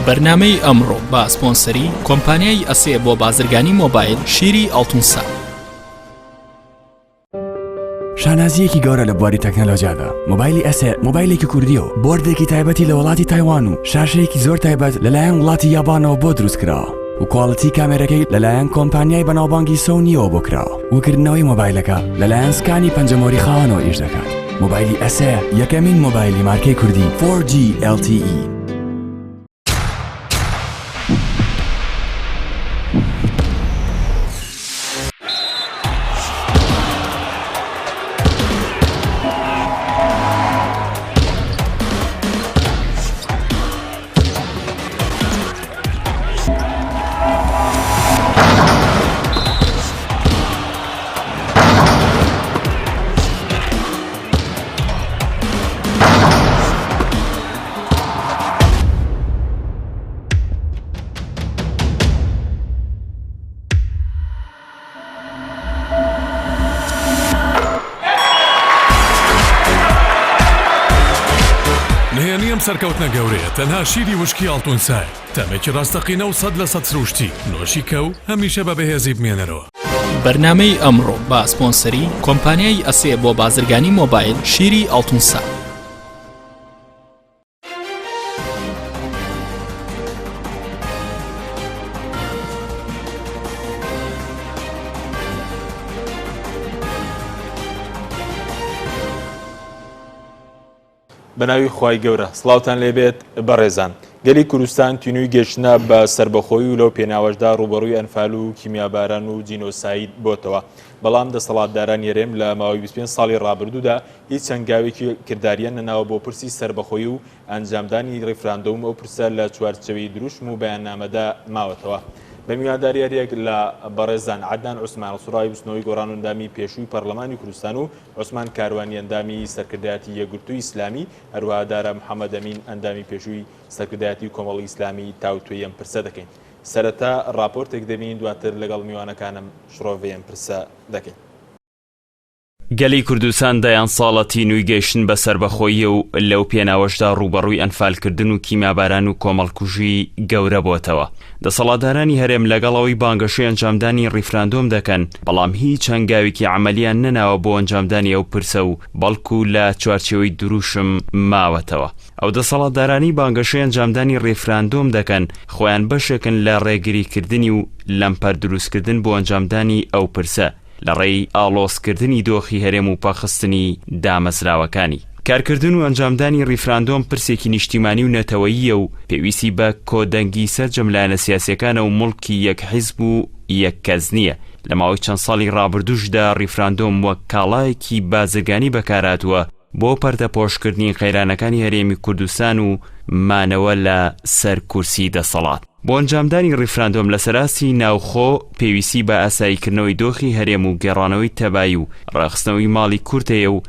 بەرنامەی ئەمڕۆ بە سپۆنسەری کۆمپانیای ئەسێ بۆ بازرگانی مۆبایل شیری ئەڵتونسا. شانازیەکی گەورە لە بواری تەکنەلۆژیادا. مۆبایلی ئەسێ مۆبایلێکی کوردیەوە، بۆردێکی تایبەتی لە وڵاتی تایوان و شاشەیەکی زۆر تایبەت لەلایەن وڵاتی یابانەوە بۆ دروستکراوە و کواڵیتی کامێرەکەی لەلایەن کۆمپانیای بەناوبانگی سۆنیەوە بۆ کراوە. وکردنەوەی مۆبایلەکە لەلایەن سکانی پەنجەمۆری خاوەنەوە ئیش دەکات. مۆبایلی ئەسێ یەکەمین مۆبایلی مارکەی کوردی 4G LTE. سەرکەوتنە گەورەیە تەنها شیری وشکی ئەڵتونسای تەمێکی ڕاستەقینە و 100% سروشتی نۆشی کەو هەمیشە بە بەهێزی بمێنەرەوە. بەرنامەی ئەمڕۆ بە سپۆنسەری کۆمپانیای ئەسێ بۆ بازرگانی مۆبایل شیری ئەڵتونسا. بەناوی خوای گەورە سڵاوتان لێبێت بەڕێزان. گەلی کوردستان تینووی گەشتنە بە سربەخۆیی و لەو پێناوەشدا ڕوبەڕووی ئەنفال و کیمیاباران و جینۆساید بۆتەوە. بەڵام دەسەڵاتداران یەرێم لە ماوەی 25 ساڵی ڕابردوودا هیچ چەنگاوێکی کرداریان نەناوە بۆ پرسی سربەخۆیی و ئەنجامدانی ڕیفراندۆم ئەو پرسە لە چوارچەوەی دروشم و بەیاننامەدا ماوەتەوە. بە میوانداریەک لە بەڕێزان عەدنان عوسمان سوڕای بستنەوەی گۆڕان و ئەندامی پێشووی پەرلەمانی کوردستان و عوسمان کاروانی ئەندامی سەرکردایەتی یەکگرتووی ئیسلامی هەروەها دارا محەممەد ئەمین ئەندامی پێشووی سەرکردایەتی کۆمەڵی ئیسلامی تاوتوێی ئەم پرسە دەکەین. سەرەتا ڕاپۆرتێک دەبین دواتر لەگەڵ میوانەکانم شڕۆڤی ئەم پرسە دەکەین. گەلی کوردستان دەیان ساڵە تینووی گەیشتن بە سربەخۆیی و لەو پێناوەشدا ڕوبەڕووی ئەنفالکردن و کیمیاباران و کۆمەڵکوژی گەورە بۆتەوە. دەسەڵاتدارانی هەرێم لەگەڵەوەی بانگەشەی ئەنجامدانی ڕیفراندۆم دەکەن، بەڵام هیچ هەنگاوێکی عەمەلیان نەناوە بۆ ئەنجامدانی ئەو پرسە و بەڵکو لە چوارچێوەی دروشم ماوەتەوە. ئەو دەسەڵاتدارانی بانگەشەی ئەنجامدانی ڕیفراندۆم دەکەن خۆیان بەشێکن لە ڕێگریکردنی و لەمپەر دروستکردن بۆ ئەنجامدانی ئەو پرسە لە ڕێی ئاڵۆزکردنی دۆخی هەرێم و پاخستنی دامەزراوەکانی. کارکردن و ئەنجامدانی ڕیفراندۆم پرسێکی نیشتیمانی و نەتەوەییە و پێویستی بە کۆدەنگی سەرجەم لایەنە سیاسیەکانە و مڵکی یەک حیزب و یەک کەس نییە. لە ماوەی چەند ساڵی ڕابردووشدا ڕیفراندۆم وەک کاڵایەکی بازرگانی بەکارهاتووە بۆ پەردەپۆشکردنی قەیرانەکانی هەرێمی کوردستان و مانەوە لە سەر کورسی دەسەڵات. بۆ ئەنجامدانی ڕیفراندۆم لە سەراستی ناوخۆ پێویستی بە ئاساییکردنەوەی دۆخی هەرێم و گێڕانەوەی تەبایی و ڕاخستنەوەی ماڵی کورتەیە و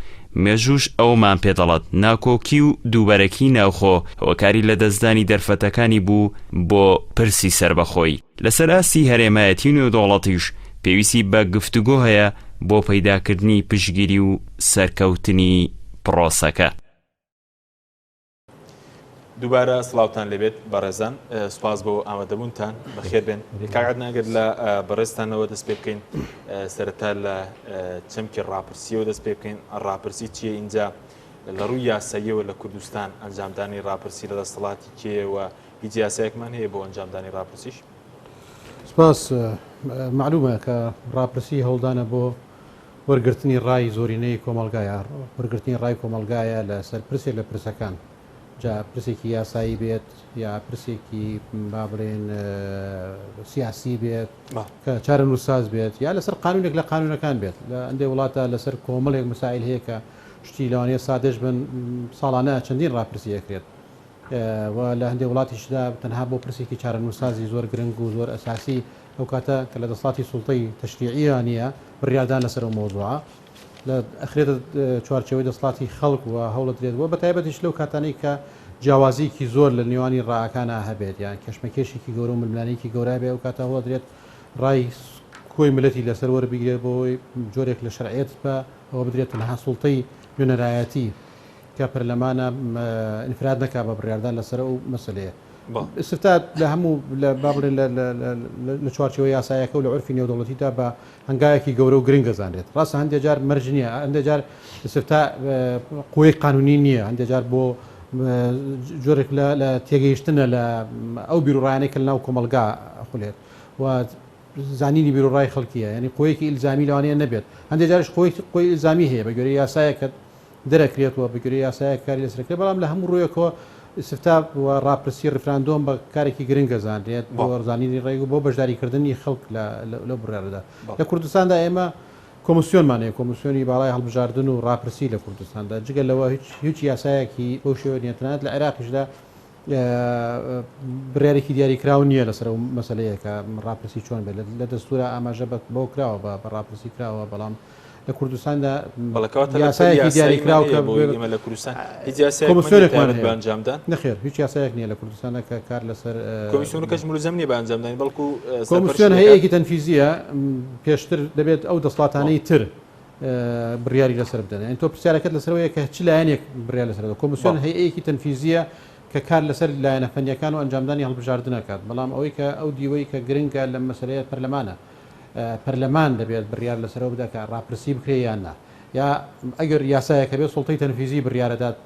مێژوش ئەومان پێدەڵێت ناکۆکی و دووبەرەکی ناوخۆ هۆکاری لە دەستدانی دەرفەتەکانی بوو بۆ پرسی سربەخۆی. لە سەراستی هەرێمایەتی نێودوڵەتیش پێویستی بە گفتوگۆ هەیە بۆ پەیداکردنی پشگیری و سەرکەوتنی پرۆسەکە. دووبارە سڵاوتان لێبێت بەڕێزان، سوپاس بۆ ئامادەبوونتان بەخێر بێن. کاگەد ناگەر لە بەڕێستانەوە دەست پێ بکەین، سەرەتا لە چەمکی ڕاپرسیەوە دەست پێ بکەین. ڕاپرسی چییە اینجا لە ڕووی یاساییەوە لە کوردستان ئەنجامدانی ڕاپرسی لە دەسەڵاتی کێوە هیچ یاسایەکمان هەیە بۆ ئەنجامدانی ڕاپرسیش؟ سپاس. معلومە کە ڕاپرسی هەوڵدانە بۆ وەرگرتنی ڕای زۆرینەی کۆمەلگایە، وەرگرتنی ڕای کۆمەلگایە لە سەر پرسێک لە پرسەکان، جا پرسێکی یاسایی بێت یا پرسێکی با بڵێن سیاسی بێت کە چارە نووساز بێت یا لەسەر قانونێک لە قانونەکان بێت. لە ئەندێ وڵاتە لەسەر کۆمەڵێک مسائل هەیە کە شتی لەوانەیە سادەش بن ساڵانە چەندین ڕاپرسی ئەکرێت و لە هەندێک وڵاتیشدا تەنها بۆ پرسێکی چارە نووسازی زۆر گرنگ و زۆر ئەساسی ئەو کاتە کە لە دەسەڵاتی سوڵتەی تەشریعیە نیە بڕیاردان لەسەر ئەو مۆزوعە لە ئەخرێتە چوارچەوەی دەسەڵاتی خەڵک و هەوڵە درێتەوە بە تایبەتیش لەو کاتانەی کە جیاوازیکی زۆر لە نێوانی ڕاکانە هەبێت یان کەشمەکێشێکی گەورە و ململانەیەکی گەورە بێ ئەو کاتە هەوڵە درێت ڕای کۆی ملەتی لەسەر وەربگرێت بۆی جۆرێک لە شەرعیەت بە ئەوە بدرێت تەنها سوڵتەی نوێنەرایەتی کە پەرلەمانە ئینفراد نەکا بە بڕیاردان لەسەر ئەو مەسەلەیە. استفتاء لە هەموو با بڵێن لە چوارچەوەی یاسایەکە و لە عرفی نێودەوڵەتیدا بە هەنگایەکی گەورە و گرنگ گەزانێت ڕاستە هەندێک جار مەرج نییە هەندێک جار استفتاء قوی قانونی نییە هەندێک جار بۆ جۆرێک لە تێگەیشتنە لە ئەو بیرۆڕایانەی کە لەناو کۆمەلگا خولێت و زانینی بیرۆڕای خەڵکیە ینی قویەکی ئیلزامی لەوانەیە نەبێت هەندێک جارش قوی ئیلزامی هەیە بە گوێرەی یاسایەکە دەرەکرێتەوە بە گوێرەی یاسایە کاری لەسەرکرێت بەڵام لە هەموو ڕوویەکەوە استفتاء و ڕاپرسی ڕفراندۆم بە کارێکی گرنگ گەزانرێت بۆ ڕزانینی ڕێگ و بۆ بەشداریکردنی خەڵک لە بڕیارەدا لە کوردستاندا ئێمە کۆمسیۆنمانەیە کۆمسیۆنی باڵای هەڵبژاردن و ڕاپرسی لە کوردستاندا جگە لەوە هیچ یاسایەکی بەو شێوە نیەتەنات لە عێراقیشدا بڕیارێکی دیاریکراو نییە لەسەر مەسەلەیەکە ڕاپرسی چۆن بێت لە دەستورە ئاماژە بۆ کراوە بە ڕاپرسی کراوە بەڵام لە کوردستاندا یاسایەکی دیاریکراو کە لە کوردستان کۆمسیۆنێکمانجامدان نەخێر هیچ یاسایەک نییە لە کوردستانە کە کار لەسەر کۆمیسیۆن کەس ملزم نیە بە ئەنجامدانی بەڵکو کۆمسیۆن هەیەیەکی تەنفیزیە پێشتر دەبێت ئەو دەسەڵاتانەی تر بڕیاری لەسەر بدەن تۆ پرسیارەکەت لەسەرەوەیە کە چ لایەنێک بڕیار لەسەر کۆمسیۆن هەیەیەکی تەنفیزیە کە کار لەسەر لایەنە فەنیەکان و ئەنجامدانی هەڵبژاردن ناکات بەڵام ئەوەی کە ئەو دیوەی کە گرنگە لە مەسەلەیە پەرلەمانە پەرلەمان دەبێت بڕیار لەسەرەوە بدات کە ڕاپرسی بکرێ یان نا یا ئەگەر یاسایەکە بێت سوڵتەی تەنفیزی بڕیارەدات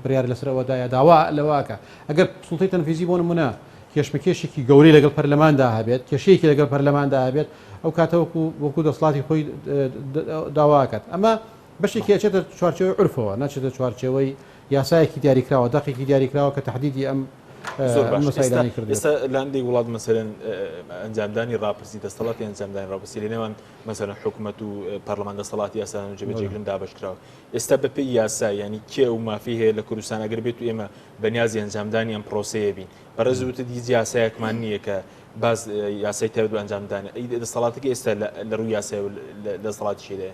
بڕیار لەسەرەوەدایە داوا لەواکە ئەگەر سوڵتەی تەنفیزی بۆ نمونە کێشمەکێشێکی گەورەی لەگەڵ پەرلەماندا هەبێت کێشەیەکی لەگەڵ پەرلەماندا هەبێت ئەو کاتەوەکو وەکو دەسەڵاتی خۆی داواکات ئەمە بەشێکی ئەچێتە چوارچێوەی عرفەوە ناچێتە چوارچێوەی یاسایەکی دیاریکراوە دەقێکی دیاریکراوە کە تەحدیدی ئەم مەسایلانی کردێت ئێستا لاندی وڵات مەسەلەن ئەنجامدانی ڕاپرسی دەسەڵاتی ئەنجامدانی ڕاپرسی لە نێوان مەسەلەن حکوومەت و پەرلەمان دەسەڵاتی یاسان و جێبەجێکردن دابەشکراوە ئێستا بەپێی یاسا ینی کێ و مافی هەیە لە کوردستان ئەگەر بێت و ئێمە بەنیازی ئەنجامدانی ئەم پرۆسەیە بین بەڕێزوتە دیجی یاسایەکمان نییە کە باز یاسای تایبەت بە ئەنجامدانی دەسەڵاتێکی ئێستا لە ڕووی یاسای و دەسەڵاتی شێدەیە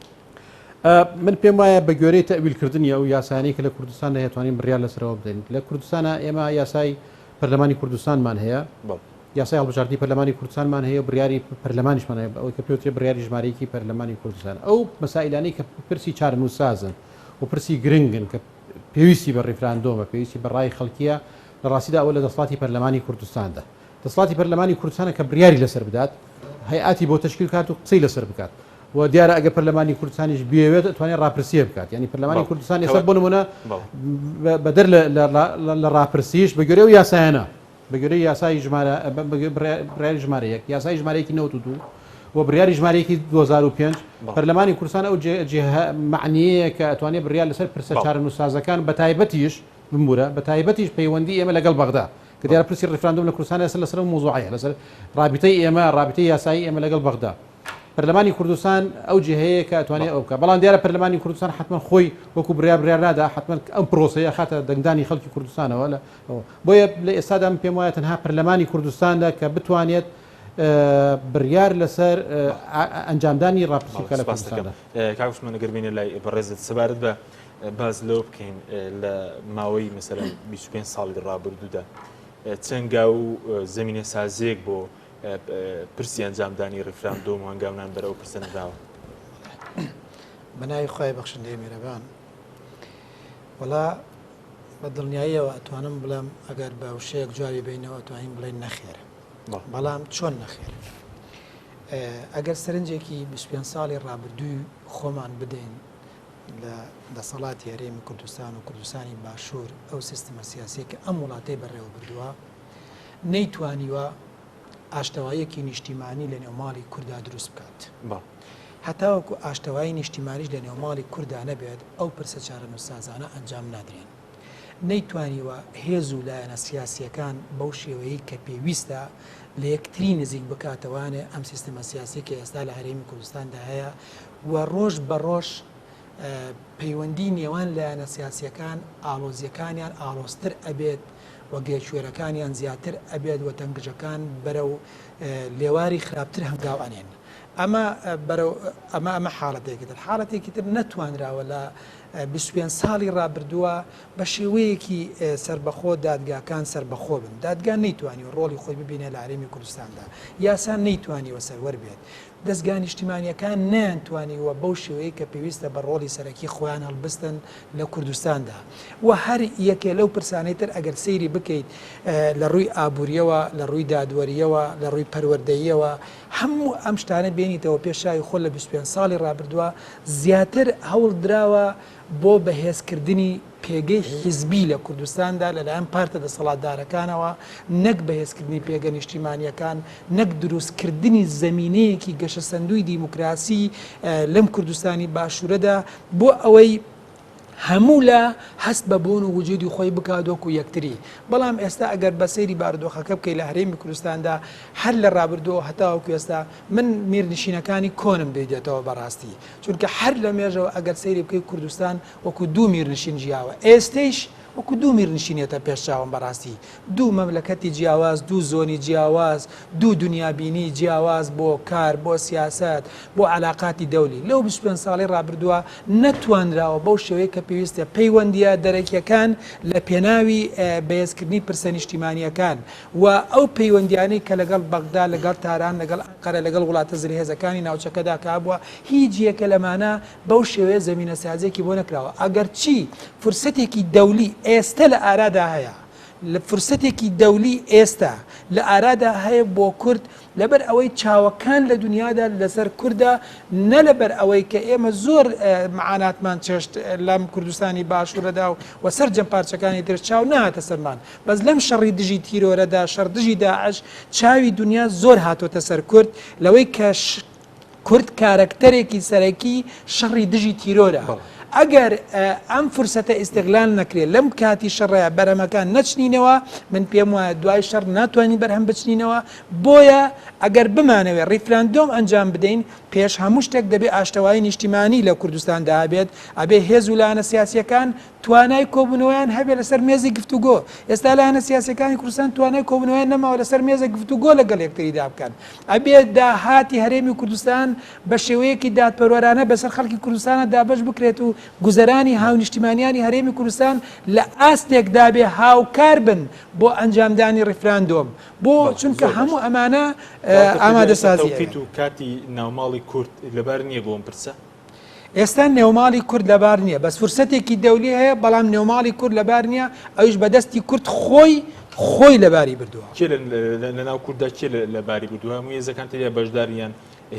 من پێم وایە بە گوێرەی تەویلکردنی ئەو یاسانەی کە لە کوردستان دەتوانین بڕیار لەسەرەوە بدەین لە کوردستانە ئێمە یاسای پەرلەمانی کوردستانمان هەیە یاسای هەڵبژاردننی پەرلەمانی کوردستانمان هەیە و بڕیاری پەرلەمانیشمان هەیە ئەوەی کە پێوترێ بڕیاری ژمارەیەکی پەرلەمانی کوردستان ئەو مەسائلانەی کە پرسی چارەنووسسازن و پرسی گرنگن کە پێویستی بە ڕیفراندۆمە پێویستی بە ڕای خەڵکیە لە ڕاستیدا ئەوە لە دەسەڵاتی پەرلەمانی کوردستاندا دەسەڵاتی پەرلەمانی کوردستانە کە بڕیاری لەسەر بدات هەیئاتی بۆ تەشکیل کات و قسەی لەسەر بکات و دیارە ئەگە پەرلەمانی کوردستانیش بێوێت توانێت ڕاپرسیە بکات ینی پەرلەمانی کوردستان ئێستا بۆ نمونە بەدەر لە ڕاپرسیش بە گوێرەی یاسایانە بە گوێرەی یاسای بڕیاری ژمارەیەک یاسای ژمارەیەکی 92 و بڕیاری ژمارەیەکی 2005 پەرلەمانی کوردستان ئەو معنیەیە کە ئەتوانێت بڕیار لەسەر پرسە چارەنووسسازەکان بە تایبەتیش بمورە بە تایبەتیش پەیوەندی ئێمە لەگەڵ بەغدا کە دیارە پرسی ڕیفراندۆم لە کوردستان لەسەر مۆزوعەیە لەسەر رابطەی ئێمە رابطەی یاسایی ئێمە لەگەڵ بەغدا پەرلەمانی کوردستان ئەو جهەیە کە ئەتوانێت ئەو بکە بەڵام دیارە پەرلەمانی کوردستان حتمما خۆی وەکو بڕیار نادا حتمما ئەم پرۆسەیە خاتە دەنگدانی خەڵکی کوردستانەوە لە بۆیە لە ئێستادا پێم وایە تەنها پەرلەمانی کوردستاندا کە بتوانێت بڕیار لەسەر ئەنجامدانی ڕاپرسیکە لە کوردستاندا کاکوسمانە گەربینە لای بەڕێزت سەبارەت بە باز لەوە بکەین لە ماوەی مەسەلەن 25 ساڵی ڕابردوودا چەنگا و زمینە سازیەک بۆ پرسی ئەنجامدانی ڕیفراندۆم و هەنگاونان بەرەو پرسە نەداوە بەناوی خۆی بەخشندەی میرەبان وەڵا بە دڵنیاییەوە ئەتوانم بڵێم ئەگەر بە وشەیەک جوابی بینەوە ئەتوانین بڵێن نەخێرە بەڵام چۆن نەخێر ئەگەر سەرنجێکی 25 ساڵی ڕابردووی خۆمان بدەین لە دەسەڵاتی هەرێمی کوردستان و کوردستانی باشوور ئەو سیستەمە سیاسی کە ئەم وڵاتەی بەڕێوە بردووە نەیتوانیوە ئاشتەواییەکی نیشتیمانی لە نێوماڵی کوردا دروست بکات هەتاوەکو ئاشتەوایی نیشتیمانیش لە نێوماڵی کوردا نەبێت ئەو پرسە چارەنووسسازانە ئەنجام نادرێن نەیتوانیوە هێز و لایەنە سیاسیەکان بەو شێوەیە کە پێویستە لە یەکتری نزیک بکاتەوانێ ئەم سیستەمە سیاسی کە ئێستا لە هەرێمی کوردستاندا هەیە و ڕۆژ بە ڕۆژ پەیوەندی نێوان لایەنە سیاسیەکان ئاڵۆزیەکانیان ئاڵۆزتر ئەبێت و گێچوێرەکانیان زیاتر ئەبێت و تەنگژەکان بەرەو لێواری خراپتر هەنگاوانێن ئەمە حاڵەتێکی تر حاڵەتێکی تر نەتوانراوە 25 ساڵی ڕابردووە بە شێوەیەکی سربەخۆ دادگاکان سربەخۆ بن دادگان نەیتوانی ڕۆڵی خۆی ببینێ لە هەرێمی کوردستاندا یاسان نەیتوانیوە سەروەر بێت دەستگا نیشتیمانیەکان نەیانتوانیوە بەو شێوەیە کە پێویستە بە ڕۆڵی سەرەکی خۆیان هەڵبستن لە کوردستاندا و هەر یەکێ لەو پرسانەی تر ئەگەر سەیری بکەیت لە ڕووی ئابوووریەوە لە ڕووی دادوەریەوە لە ڕووی پەروەردەییەوە هەموو ئەم شتانە بێنیتەوە پێشاوی خۆ لە 25 ساڵی ڕابردووە زیاتر هەوڵ دراوە بۆ بەهێزکردنی پێگەی حیزبی لە کوردستاندا لەلایەن پارتە دەسەڵاتدارەکانەوە نەک بەهێزکردنی پێگە نیشتیمانیەکان نەک دروستکردنی زەمینەیەکی گەشە سەندووی دیموکراسی لەم کوردستانی باشوورەدا بۆ ئەوەی هەموو لە هەست بە بوون و وجودی خۆی بکاتۆک و یەکتری بەڵام ئێستا ئەگەر بە سەیری بارودۆخەکە بکەی لە هەرێمی کوردستاندا هەر لە ڕابردووە هەتاوەکو ئێستا من میرنشینەکانی کۆنم بێدێتەوە بەڕاستی چونکە هەر لە مێژەوە ئەگەر سەیری بکەی کوردستان وەکو دوو میرنشین ژیاوە ئێستەیش وەکو دوو میرنشینێتە پێشچاوم بەڕاستی دوو مەملەکەتی جیاواز دوو زۆنی جیاواز دوو دنیابینی جیاواز بۆ کار بۆ سیاست بۆ علااقاتی دەولی لەو 25 ساڵی ڕابردووە نەتوانراوە بەو شێوەیە کە پێویستە پەیوەندیە دەرەکیەکان لە پێناوی بەهێزکردنی پرسە نیشتیمانیەکان و ئەو پەیوەندیانەی کە لەگەڵ بەغدا لەگەڵ تاران لەگەڵ ئەنقەرە لەگەڵ وڵاتە زرهێزەکانی ناوچەکەدا کابووە هیچ یەکە لەمانە بەو شێوەیە زەمینە سازێکی بۆ نەکراوە ئەگەر چی فرسەتێکی دەولی ئێستا لە ئارادا هەیە لە فرسەتێکی دەولی ئێستا لە ئارادا هەیە بۆ کورد لەبەر ئەوەی چاوەکان لە دنیادا لەسەر کووردا نە لەبەر ئەوەی کە ئێمە زۆر معاناتمان چێشت لەم کوردستانی باشوورەدا و سەر جەمپارچەکانی تر چاو نهاتە سەرمان بەس لەم شەڕی دژی تیرۆرەدا شەڕ دژی داعش چاوی دنیا زۆر هاتۆتە سەر کورد لەوەی کە کورد کارکتەرێکی سەرەکی شەڕی دژی تیرۆرە ئەگەر ئەم فرسەتە ئیستیغلال نەکرێت لەم کاتی شەڕەیە بەرەمەکان نەچنینەوە من پێم وایە دوای شەڕ ناتوانین بەرهەم بچنینەوە بۆیە ئەگەر بمانەوێت ڕیفراندۆم ئەنجام بدەین پێش هەموو شتێک دەبێت ئاشتەوایی نیشتیمانی لە کوردستاندا هەبێت ئەبێ هێز و لایەنە سیاسیەکان توانای کۆبوونەوەیان هەبێت لەسەر مێزی گفتوگۆ ئێستا لایەنە سیاسیەکانی کوردستان توانای کۆبوونەوەیان نەماوە لەسەر مێزە گفتوگۆ لەگەڵ یەکتریدا بکەن ئەبێت داهاتی هەرێمی کوردستان بە شێوەیەکی دادپەروەرانە بەسەر خەڵکی کوردستانە دابەش بکرێت و گوزەرانی هاو نیشتیمانیانی هەرێمی کوردستان لە ئاستێکدا بێ هاوکار بن بۆ ئەنجامدانی ڕیفراندۆم بۆ چونکە هەموو ئەمانە ئامادەسازی و کاتی ناوماڵی کورد لەبار نییە بۆم پرسە ئێستا نێوماڵی کورد لەبار نییە بەس فرسەتێکی دەولی هەیە بەڵام نێوماڵی کورد لەبار نییە ئەویش بەدەستی کورد خۆی لەباری بردووە لە ناو کووردا کێ لەباری بردووە هەموو هێزەکان تیا بەشداریان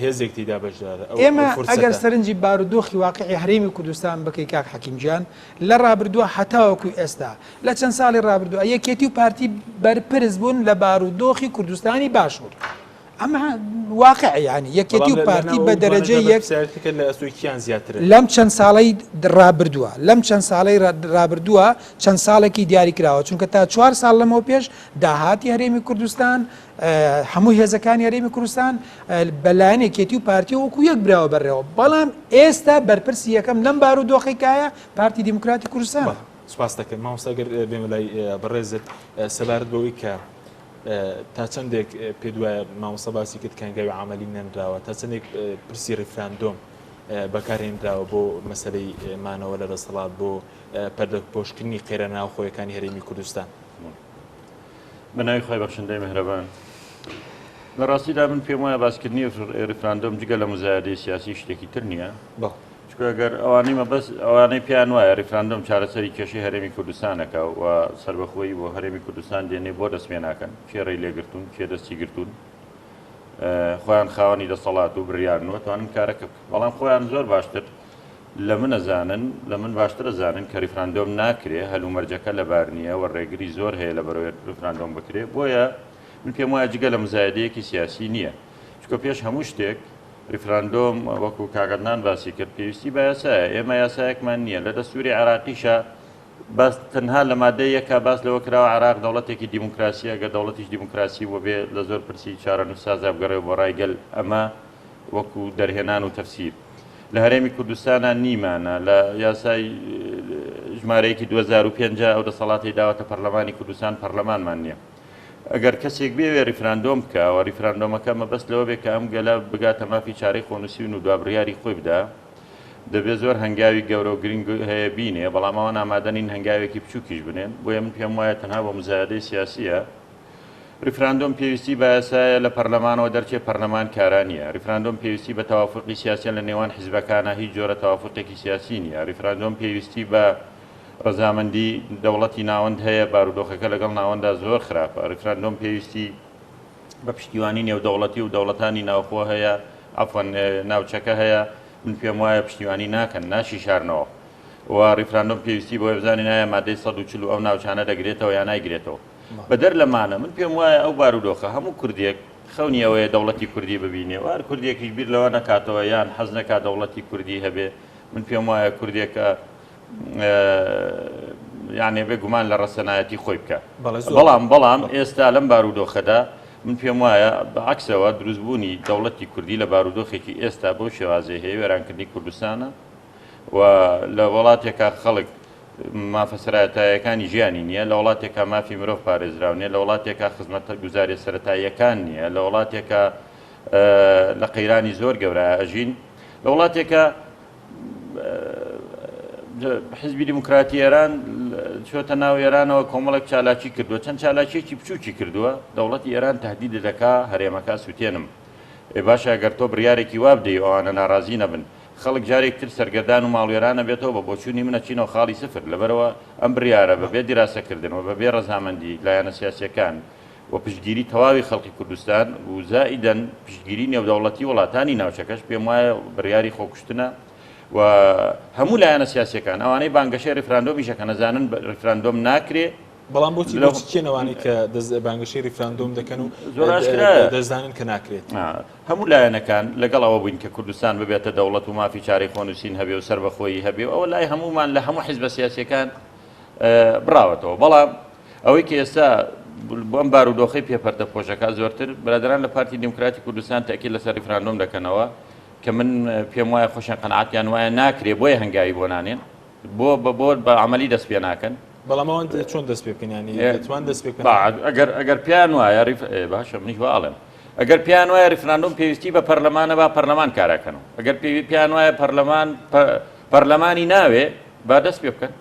هێزێک تێدا بەشدارە ئێمە ئەگەر سەرنجی بارودۆخی واقعی هەرێمی کوردستان بکەی کاک حەکیمجان لە ڕابردووە هەتاوەکوی ئێستا لە چەند ساڵی ڕابردووە یەکێتی و پارتی بەرپرس بوون لە بارودۆخی کوردستانی باشوور ئەمە واقع ینی یەکێتی و پارتی بە دەرەجەی یەک لە ئەسوویکیان زیاتر لەم چەند ساڵی ڕابردووە لەم چەند ساڵی ڕابردووە چەند ساڵێکی دیاری کراوە چونکە تا 4 ساڵ لەمەوە پێش داهاتی هەرێمی کوردستان هەموو هێزەکانی هەرێمی کوردستان بەلایەن یەکێتی و پارتی وەکو یەک براوە بەڕێوە بەڵام ئێستا بەرپرسی یەکەم لەم بارودۆخێکایە پارتی دیموکراتی کوردستان سپاس دەکەم مامۆستاگەر بێمە لای بەڕێزت سەبارەت بەوەی کە تا چەندێک پێ دوایە مامۆستا باسی کرد کەنگاوی عملی نەنراوە تا چەندێک پرسی ڕیفراندۆم بەکارهێنراوە بۆ مەسەلەی مانەوە لە دەسەڵات بۆ پەردەپۆشکردنی قێرە ناوخۆیەکانی هەرێمی کوردستان بەناوی خۆی بەخشندەی مهرەبان لە ڕاستیدا من پێم وایە باسکردنی ڕیفراندۆم جگە لە مزایدەی سیاسی شتێکی تر نییە ئەگەر ئەوانەی مەبەست ئەوانەی پیان وایە ڕیفراندۆم چارەسەری کێشەی هەرێمی کوردستانەکە و سربەخۆیی بۆ هەرێمی کوردستان دێنێ بۆ دەستمێناکەن کێڕێی لێگرتوون کێ دەستی گرتوون خۆیان خاوەنی دەسەڵات و بڕیارنەوە توانن کارەکە بەڵام خۆیان زۆر باشتر لە من ئەزانن لە من باشتر ئەزانن کە ریفراندۆم ناکرێ هەلومەرجەکە لە بارنیە و ڕێگری زۆر هەیە لە بەرەوەی ریفراندۆم بکرێ بۆیە من پێم وایە جگە لە مزایدەیەکی سیاسی نییە چکە پێش هەموو شتێک ریفراندۆم وەکو کاگەدنان باسی کرد پێویستی بە یاسایە ئێمە یاسایەکمان نییە لە دەستوری عراقیشە باس تەنها لە مادەی یەکە باس لەوە کراوە عراق دەوڵەتێکی دیموکراسیە گە دەوڵەتیش دیموکراسی بۆ بێ لە زۆر پرسی چارەنووسسازا بگەڕێەوە بۆ ڕایگەل ئەمە وەکو دەرهێنان و تەفسیر لە هەرێمی کوردستانە نیمانە لە یاسای ژمارەیەکی 2005 ئەو دەسەڵاتی داوەتە پەرلەمانی کوردستان پەرلەمانمان نییە ئەگەر کەسێک بێوێ ریفراندۆم بکەوە ریفراندۆمەکە مەبەست لەوە بێ کە ئەم گەلە بگاتە مافی چارەی خۆنووسین و دوابڕیاری خۆی بدا دەبێت زۆر هەنگاوی گەورە و گرنگ هەیە بینێ بەڵام ئەوان ئامادەنین هەنگاوێکی بچووکیش بنێن بۆیە من پێم وایە تەنها بۆ مزایدەی سیاسیە ریفراندۆم پێویستی بە یاسایە لە پەرلەمانەوە دەرچێ پەرلەمان کارانیە ریفراندۆم پێویستی بە تەوافقی سیاسی لە نێوان حیزبەکانە هیچ جۆرە تەوافقێکی سیاسی نیە ریفراندۆم پێویستی بە ڕەزامەندی دەوڵەتی ناوەند هەیە بارودۆخەکە لەگەڵ ناوەندا زۆر خراپە ریفراندۆم پێویستی بە پشتیوانی نێودەوڵەتی و دەوڵەتانی ناوخۆ هەیە ئەفەن ناوچەکە هەیە من پێم وایە پشتیوانی ناکەن ناشی شارنەوە و ریفراندۆم پێویستی بۆ بزانین نایە مادەی 140 ئەو ناوچانە دەگرێتەوە یان نایگرێتەوە بەدەر لەمانە من پێم وایە ئەو بارودۆخە هەموو کوردێک خەونیەوەیە دەوڵەتی کوردی ببینێ وار کوردێکیش بیر لەوە نەکاتەوە یان حەز نەکات دەوڵەتی کوردی هەبێ من پێم وایە کوردێکە یانێ بێگومان لە ڕەسەنایەتی خۆی بکە بەڵام ئێستا لەم بارودۆخەدا من پێم وایە بەعکسەوە دروستبوونی دەوڵەتی کوردی لە بارودۆخێکی ئێستا بۆ شێوازێ هەیە وێرانکردنی کوردستانە و لە وڵاتێکا خەڵک مافەسەرایەتایەکانی ژیانی نییە لە وڵاتێکە مافی مرۆڤ پارێزراونیە لە وڵاتێکە خزمەتە گوزاری سەرەتاییەکان نییە لە وڵاتێکە لە قەیرانی زۆر گەورە ئەژین لە وڵاتێکە حزبی دیموکراتی ئێران چۆتە ناو ئێرانەوە کۆمەڵک چالاکی کردووە چەند چالاکیێکی بچووکی کردووە دەوڵەتی ئێران تهدید دەکا هەرێمەکە سووتێنم باشە ئەگەر تۆ بڕیارێکی وابدەی ئەوانە ناڕازی نەبن خەڵک جارێکتر سەرگەردان و ماڵوێرانە بێتەوە بە بۆچوونی منە چینەوە خاڵی سفر لەبەرەوە ئەم بڕیارە بەبێ دیراسەکردنەوە بەبێ ڕەزامەندی لایەنە سیاسیەکان و پشتگیری تەواوی خەڵکی کوردستان و زائیدەن پشتگیری نێودەوڵەتی وڵاتانی ناوچەکەش پێم وایە بڕیاری خۆکوشتنە و هەموو لایەنە سیاسیەکان ئەوانەی بانگەشەی ریفراندۆمیشەکە نەزانن ریفراندۆم ناکرێ بەڵام بۆچی کێنەوەی کە بانگەشەی ریفراندۆم دەکەن و دەزانن کە ناکرێت هەموو لایەنەکان لەگەڵ ئەوە بووین کە کوردستان ببێتە دەوڵەت و مافی چارەی خۆنووسین هەبێ و سەر بەخۆیی هەبێ ئەوە لای هەمومان لە هەموو حیزبە سیاسیەکان بڕاوەتەوە بەڵام ئەوەی کە ئێستا بۆم بارودۆخەی پێپەردە پۆشەکە زۆرتر بەرادران لە پارتی دیموکراتی کوردستان تاکید لەسەر ریفراندۆم دەکەنەوە کە من پێم وایە خۆشیان قەنەعەتیان وایە ناکرێ بۆیە هەنگاوی بۆ نانێن بۆ بە عەمەلی دەست پێ ناکەن بەڵام ئەوان چۆن دەست پێ بکەن ینی دەتوان دەست پێ بکەن ئەگەر پیان وایە باشە منیش ئاڵێم ئەگەر پیان وایە ریفراندۆم پێویستی بە پەرلەمانە با پەرلەمان کاراکەنەوە ئەگەر پیان وایە پەرلەمانی ناوێ با دەست پێ بکەن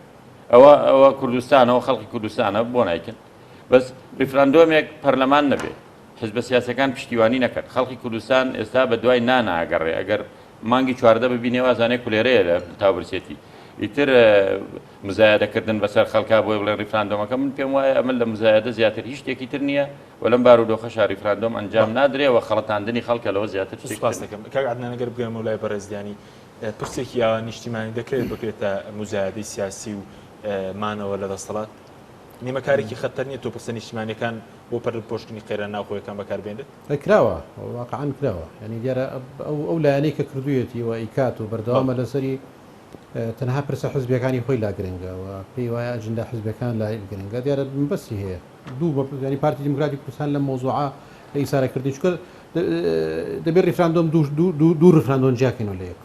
ئەوە کوردستانەوە خەڵکی کوردستانە بۆ نایکن بەس ریفراندۆمێک پەرلەمان نەبێ حزبە سیاسەکان پشتیوانی نەکرد خەڵکی کوردستان ئێستا بە دوای ناناگەڕێ ئەگەر مانگی چواردە ببینێ وازانێ کولێرەیە لە تاوبرسێتی ئیتر مزایدەکردن بەسەر خەڵکا بۆی بڵێن ریفراندۆمەکە من پێم وایە ئەمە لە مزایدە زیاتر هیچ شتێکی تر نییە و لەم بارودۆخەشا ریفراندۆم ئەنجام نادرێەوە خەڵەتاندنی خەڵکە لەوە زیاتر سوپاس دەکەم کاک عەدنان ئەگەر بگەمە وڵای بەڕێزیانی پرسێکی ئاوا نیشتیمانی دەکرێت بکرێتە مزایدەی سیاسی و مانەوە لە دەسەڵات نیمەکارێکی خەتەر نیە تۆ پرسە نیشتیمانیەکان بۆ پۆشتنی قەیران ناوخۆیەکان بەکاربێنێت کراوە واقعاً کراوە ینی دیارە ئەو لایەنەی کە کردوویەتی و ئیکات و بەردەوامە لەسەری تەنها پرسە حزبەکانی خۆی لا گرنگەوە پێی وایە ئەجندا حزبەکان لای گرنگە دیارە بەسی هەیە دوو ینی پارتی دیموکراتی کوردستان لە مۆزوعە لە ئیسارەکردنی چکە دەبێت ریفراندۆم دوو ریفراندۆم جیاکەینەوە لە یەک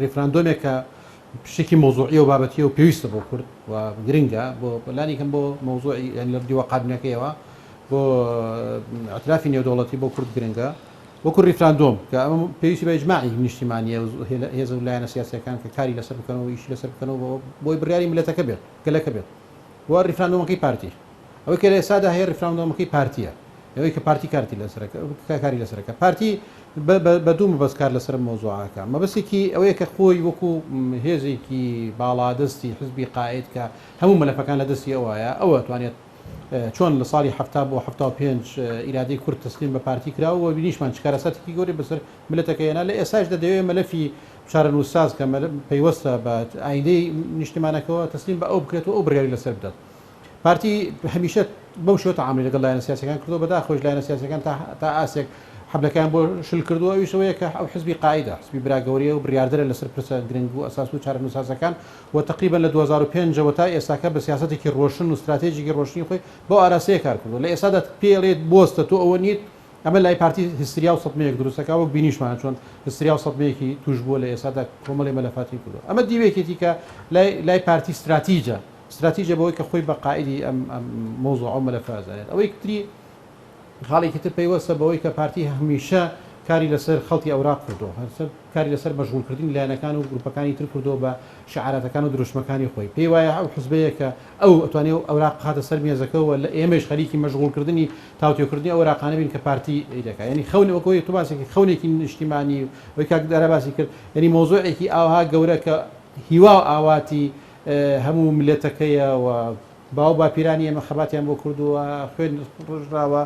ریفراندۆمێکە شتێکی مۆزوعی و بابەتیە و پێویستە بۆ کورد و گرنگە بۆ بەلانی کەم بۆ مۆزوعی لە دیوە قادنەکەیەوە بۆ ئەترافی نێودەوڵەتی بۆ کورد گرنگە وەکو ریفراندۆم کە ئەمە پێویستی بە ئیجماعی نیشتیمانیە هێز و لایەنە سیاسیەکان کە کاری لەسەر بکەنەوە ئیشی لەسەر بکەنەوە بۆی بڕیاری ملەتەکە بێت گەلەکە بێت بۆ ریفراندۆمەکەی پارتی ئەوەی کە لە ئێستادا هەیە ریفراندۆمەکەی پارتیە ئەوەی کە پارتی کاری لەسەرەکە پارتی بە دوو مەبەستکار لەسەر مۆزوعەکە مەبەستێکی ئەوەیە کە خۆی وەکو هێزێکی باڵادەستی حزبی قائد کە هەموو مەلەفەکان لە دەستی ئەوەیە ئەوە توانێت چۆن لە ساڵی 1975 ئیرادەی کورد تەسلیم بە پارتی کراوە و بینیشمان چکارەسەتێکی گەوری بەسەر ملەتەکەیەنا لە ئێساش دەدەوێت مەلەفی شارە نووساز کە پەیوەستە بە ئایندەی نیشتیمانەکەەوە تەسلیم بە ئەو بکرێت و ئەو بڕیاری لەسەر بدات پارتی هەمیشە بەو شێوە تەعاملی لەگەڵ لایەنە سیاسیەکان کردو بەداخۆش لایەنە سیاسیەکان تا ئاسێک حەبلەکان بۆ شل کردووە ئەویشەوەیە کە ئەو حزبی قائدە حزبی براگەوریە و بڕیاردەرە لەسەر پرسە گرنگ و ئەساس و چارە نووسازەکان و تقریبا لە 2005ەوە تا ئێستاکە بە سیاسەتێکی ڕۆشن و استراتێژیکی ڕۆشنی خۆی بۆ ئاراسەیە کار کردو لە ئێستادا پێڵێت بۆستە تۆ ئەوە نیت ئەمە لای پارتی هستریا و سەدمەیەک دروستەکە وەک بینیشمان چۆن هستریا و سەدمەیەکی توش بووە لە ئێستادا کۆمەڵی مەلەفاتی کردو ئەمە دیوێکێتی کە لای پارتی استراتیجە بەوەی کە خۆی بە قائدی ئەم مۆزوع ئەو مەلەفە ئەزانێت ئەوەی تری خاڵێکی تر پێیوەستە بەوەی کە پارتی هەمیشە کاری لەسەر خەڵکی ئەوراق کردو هەرسەر کاری لەسەر مەشغولکردنی لایەنەکان و گروپەکانی تر کردو بە شعارەتەکان و دروشمەکانی خۆی پێی وایە ئەو حزبەیە کە ئەو ئەتوانێت ئەوراق خاتە سەر مێزەکەەوە لە ئێمەش خەریکی مەشغولکردنی تاوتێکردنی ئەوراقانە بین کە پارتی دەکات ینی خەونەوەکۆی تو باسێکی خەونێکی نیشتیمانی وەی کاکدارە باسی کرد ینی مۆزوعێکی ئاها گەورە کە هیوا و ئاواتی هەموو ملەتەکەیە و باو باپیرانی ئەمە خەباتیان بۆ کردووە خوێن ڕژراوە